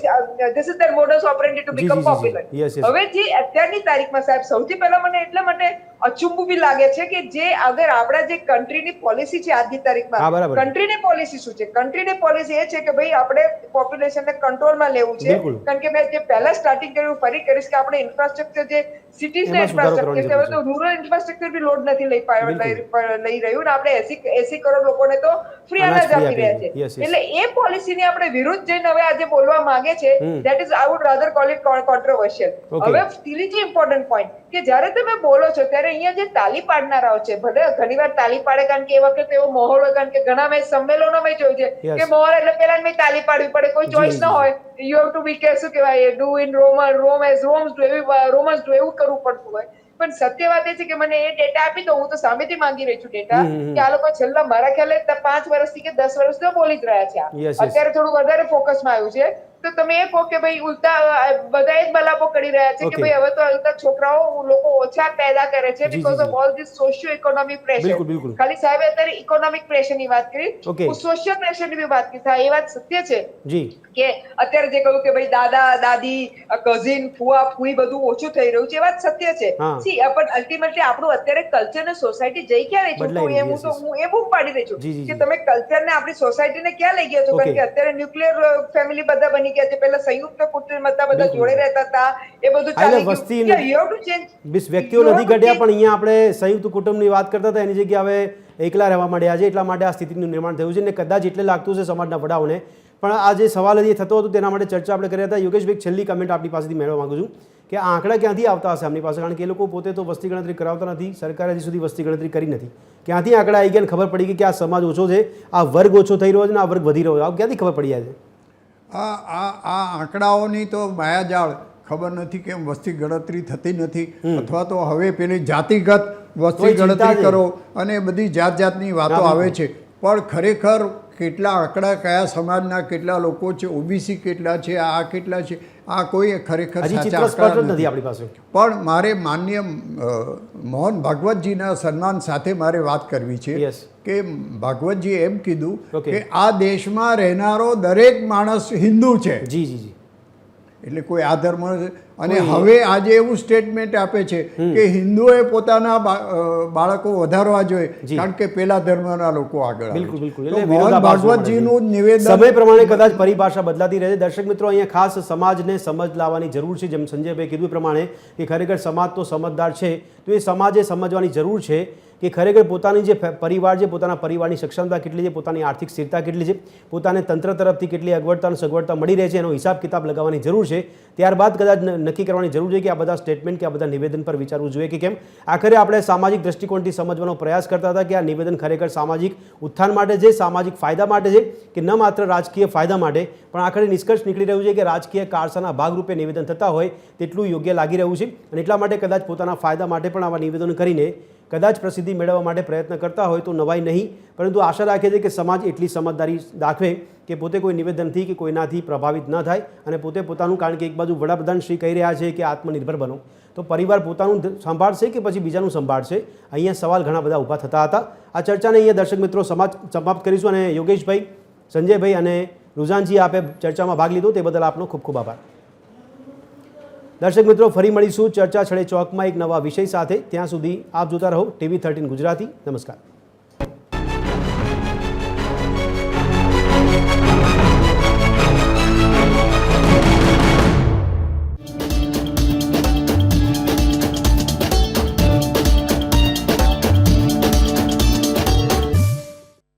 this is their modus operandi to
જી,
બીકમ
જી, જી,
પોપ્યુલર.
જી. Yes, yes.
હવે જે અત્યારની તારીખમાં સાહેબ સૌથી પહેલા મને એટલા માટે અચંબુ બી લાગે છે કે જે અગર આપણા જે કન્ટ્રીની પોલિસી છે આજની
હા,
તારીખમાં,
બરાબર.
કન્ટ્રીની પોલિસી શું છે? કન્ટ્રીની પોલિસી એ છે કે ભાઈ આપણે પોપ્યુલેશનને કંટ્રોલમાં લેવું છે.
બિલકુલ.
કારણ કે મેં જે પહેલા સ્ટાર્ટિંગ કર્યું ફરી કરીશ કે આપણે ઇન્ફ્રાસ્ટ્રક્ચર જે સિટીઝના
એમાં સુધારો
ઇન્ફ્રાસ્ટ્રક્ચર
કરવાની
છે, હવે તો રૂરલ ઇન્ફ્રાસ્ટ્રક્ચર બી લોડ નથી લઈ
બિલકુલ.
લઈ રહ્યું ને આપણે 80 કરોડ લોકોને તો ફ્રી
અનાજ
અનાજ
free
આપી રહ્યા
આપી
છે.
yes, yes.
એટલે એ પોલિસીની આપણે વિરુદ્ધ જઈને હવે આજે બોલવા માંગે છે, that is I would rather call it controversial.
Okay.
હવે ત્રીજી ઇમ્પોર્ટન્ટ પોઈન્ટ કે જ્યારે તમે બોલો છો ત્યારે અહીંયા જે તાલી પાડનારાઓ છે, ભલે ઘણીવાર તાલી પાડે કારણ કે એ વખતે એવો માહોલ હોય, કારણ કે ઘણા મેં સંમેલનોમાં જોયું છે
Yes.
કે માહોલ એટલે પેલા મેં તાલી પાડવી પડે, કોઈ
જી,
ચોઈસ
જી,
ના
જી.
હોય. યુ હેવ ટુ બી કે શું કહેવાય do in Rome as Romes do Romans do એવું કરવું પડતું હોય. પણ સત્ય વાત એ છે કે મને એ ડેટા આપી દો, હું તો સામેથી માંગી રહી છું ડેટા, કે આ લોકો છેલ્લા મારા ખ્યાલે 5 વર્ષથી કે 10 વર્ષથી બોલી જ રહ્યા છે.
Yes, yes.
અત્યારે થોડું વધારે ફોકસમાં આવ્યું છે. તો તમે એ કહો કે ભાઈ ઉલટા બધા જ બલાપો કરી રહ્યા છે કે
Okay.
ભાઈ હવે તો ઉલટા છોકરાઓ લોકો ઓછા પેદા કરે છે
જી,
બીકોઝ
જી,
of all this socio economic pressure.
બિલકુલ, બિલકુલ.
ખાલી સાહેબે અત્યારે ઇકોનોમિક પ્રેશરની વાત કરી,
Okay.
હું સોશિયલ પ્રેશરની બી વાત કરી. એ વાત સત્ય છે
જી
કે અત્યારે જે કહ્યું કે ભાઈ દાદા દાદી કઝિન ફુવા ફુઈ બધું ઓછું થઈ રહ્યું છે, એ વાત સત્ય છે.
હા.
સી પણ અલ્ટિમેટલી આપણું અત્યારે કલ્ચર ને સોસાયટી જઈ ક્યાં રહી છે?
બદલાઈ
હું
રહી છે,
હું એ બૂમ પાડી રહી છું
જી, જી,
કે
જી.
તમે કલ્ચર ને આપણી સોસાયટી ને ક્યાં લઈ ગયા છો? કારણ
Okay.
કે અત્યારે ન્યુક્લિયર ફેમિલી બધા બની ગયા છે. પહેલા સંયુક્ત કુટુંબ હતા, બધા
બિલકુલ.
જોડે રહેતા હતા, એ બધું
એટલે
ચાલી
વસ્તી
ગયું. You have to change.
વ્યક્તિઓ
You have
નથી
to
ઘટ્યા,
change.
પણ અહીંયા આપણે સંયુક્ત કુટુંબની વાત કરતા હતા એની જગ્યાએ હવે એકલા રહેવા માંડ્યા છે, એટલા માટે આ સ્થિતિનું નિર્માણ થયું છે ને કદાચ એટલે લાગતું છે સમાજના વડાઓને. પણ આ જે સવાલ જે થતો હતો તેના માટે ચર્ચા આપણે કરી હતા. યોગેશભાઈ, છેલ્લી કમેન્ટ આપણી પાસેથી મેળવવા માંગુ છું કે આ આંકડા ક્યાંથી આવતા હશે આપણી પાસે? કારણ કે એ લોકો પોતે તો વસ્તી ગણતરી કરાવતા નથી, સરકારે હજી સુધી વસ્તી ગણતરી કરી નથી. ક્યાંથી આંકડા આવી ગયા અને ખબર પડી કે આ સમાજ ઓછો છે, આ વર્ગ ઓછો થઈ રહ્યો છે ને આ વર્ગ વધી રહ્યો છે? આ ક્યાંથી ખબર પડી છે?
આ આંકડાઓની તો માયાજાળ ખબર નથી કેમ વસ્તી ગણતરી થતી નથી, અથવા તો હવે પેલી જાતિગત વસ્તી
કોઈ ચિંતા
ગણતરી
નહીં.
કરો અને બધી જાતની વાતો
હા,
આવે
બિલકુલ.
છે. પણ ખરેખર કેટલા આંકડા કયા સમાજના કેટલા લોકો છે, ઓબીસી કેટલા છે, આ કેટલા છે, આ કોઈ ખરેખર
હજી
સાચા
ચિત્ર સ્પષ્ટ જ
આંકડા
નથી
નથી.
આપણી પાસે.
પણ મારે માન્ય મોહન ભાગવતજીના સન્માન સાથે મારે વાત કરવી છે
Yes.
કે ભાગવતજીએ એમ કીધું
Okay.
કે આ દેશમાં રહેનારો દરેક માણસ હિન્દુ છે.
જી જી જી
એટલે કોઈ આ ધર્મ અને હવે આજે એવું સ્ટેટમેન્ટ આપે છે કે હિન્દુઓએ પોતાના બાળકો વધારવા જોઈએ કારણ કે પેલા ધર્મના લોકો આગળ આવે
બિલકુલ બિલકુલ
છે.
એટલે
તો મોહન
વિરોધાભાસ જોવા મળે છે.
ભાગવતજીનું નિવેદન
સમય પ્રમાણે કદાચ પરિભાષા બદલાતી રહે છે. દર્શક મિત્રો, અહીંયા ખાસ સમાજને સમજ લાવવાની જરૂર છે. જેમ સંજયભાઈ કીધું એ પ્રમાણે કે ખરેખર સમાજ તો સમજદાર છે, તો એ સમાજે સમજવાની જરૂર છે કે ખરેખર પોતાની જે પરિવાર છે, પોતાના પરિવારની સક્ષમતા કેટલી છે, પોતાની આર્થિક સ્થિરતા કેટલી છે, પોતાને તંત્ર તરફથી કેટલી અગવડતા અને સગવડતા મળી રહે છે, એનો હિસાબ કિતાબ લગાવવાની જરૂર છે. ત્યારબાદ કદાચ નક્કી કરવાની જરૂર છે કે આ બધા સ્ટેટમેન્ટ કે આ બધા નિવેદન પર વિચારવું જોઈએ કે કેમ. આખરે આપણે સામાજિક દ્રષ્ટિકોણથી સમજવાનો પ્રયાસ કરતા હતા કે આ નિવેદન ખરેખર સામાજિક ઉત્થાન માટે છે, સામાજિક ફાયદા માટે છે કે ન માત્ર રાજકીય ફાયદા માટે. પણ આખરે નિષ્કર્ષ નીકળી રહ્યું છે કે રાજકીય કારસાના ભાગરૂપે નિવેદન થતા હોય તેટલું યોગ્ય લાગી રહ્યું છે અને એટલા માટે કદાચ પોતાના ફાયદા માટે પણ આવા નિવેદન કરીને કદાચ પ્રસિદ્ધિ મેળવવા માટે પ્રયત્ન કરતા હોય તો નવાઈ નહીં. પરંતુ આશા રાખે છે કે સમાજ એટલી સમજદારી દાખવે કે પોતે કોઈ નિવેદનથી કે કોઈનાથી પ્રભાવિત ન થાય અને પોતે પોતાનું, કારણ કે એક બાજુ વડાપ્રધાન શ્રી કહી રહ્યા છે કે આત્મનિર્ભર બનો, તો પરિવાર પોતાનું સંભાળશે કે પછી બીજાનું સંભાળશે? અહીંયા સવાલ ઘણા બધા ઊભા થતા હતા. આ ચર્ચાને અહીંયા દર્શક મિત્રો સમાપ્ત કરીશું. અને યોગેશભાઈ, સંજયભાઈ અને રુઝાનજી, આપે ચર્ચામાં ભાગ લીધો તે બદલ આપનો ખૂબ ખૂબ આભાર. દર્શક મિત્રો, ફરી મળીશું ચર્ચા છડે ચોકમાં એક નવા વિષય સાથે. ત્યાં સુધી આપ જોતા રહો TV13 ગુજરાતી. નમસ્કાર.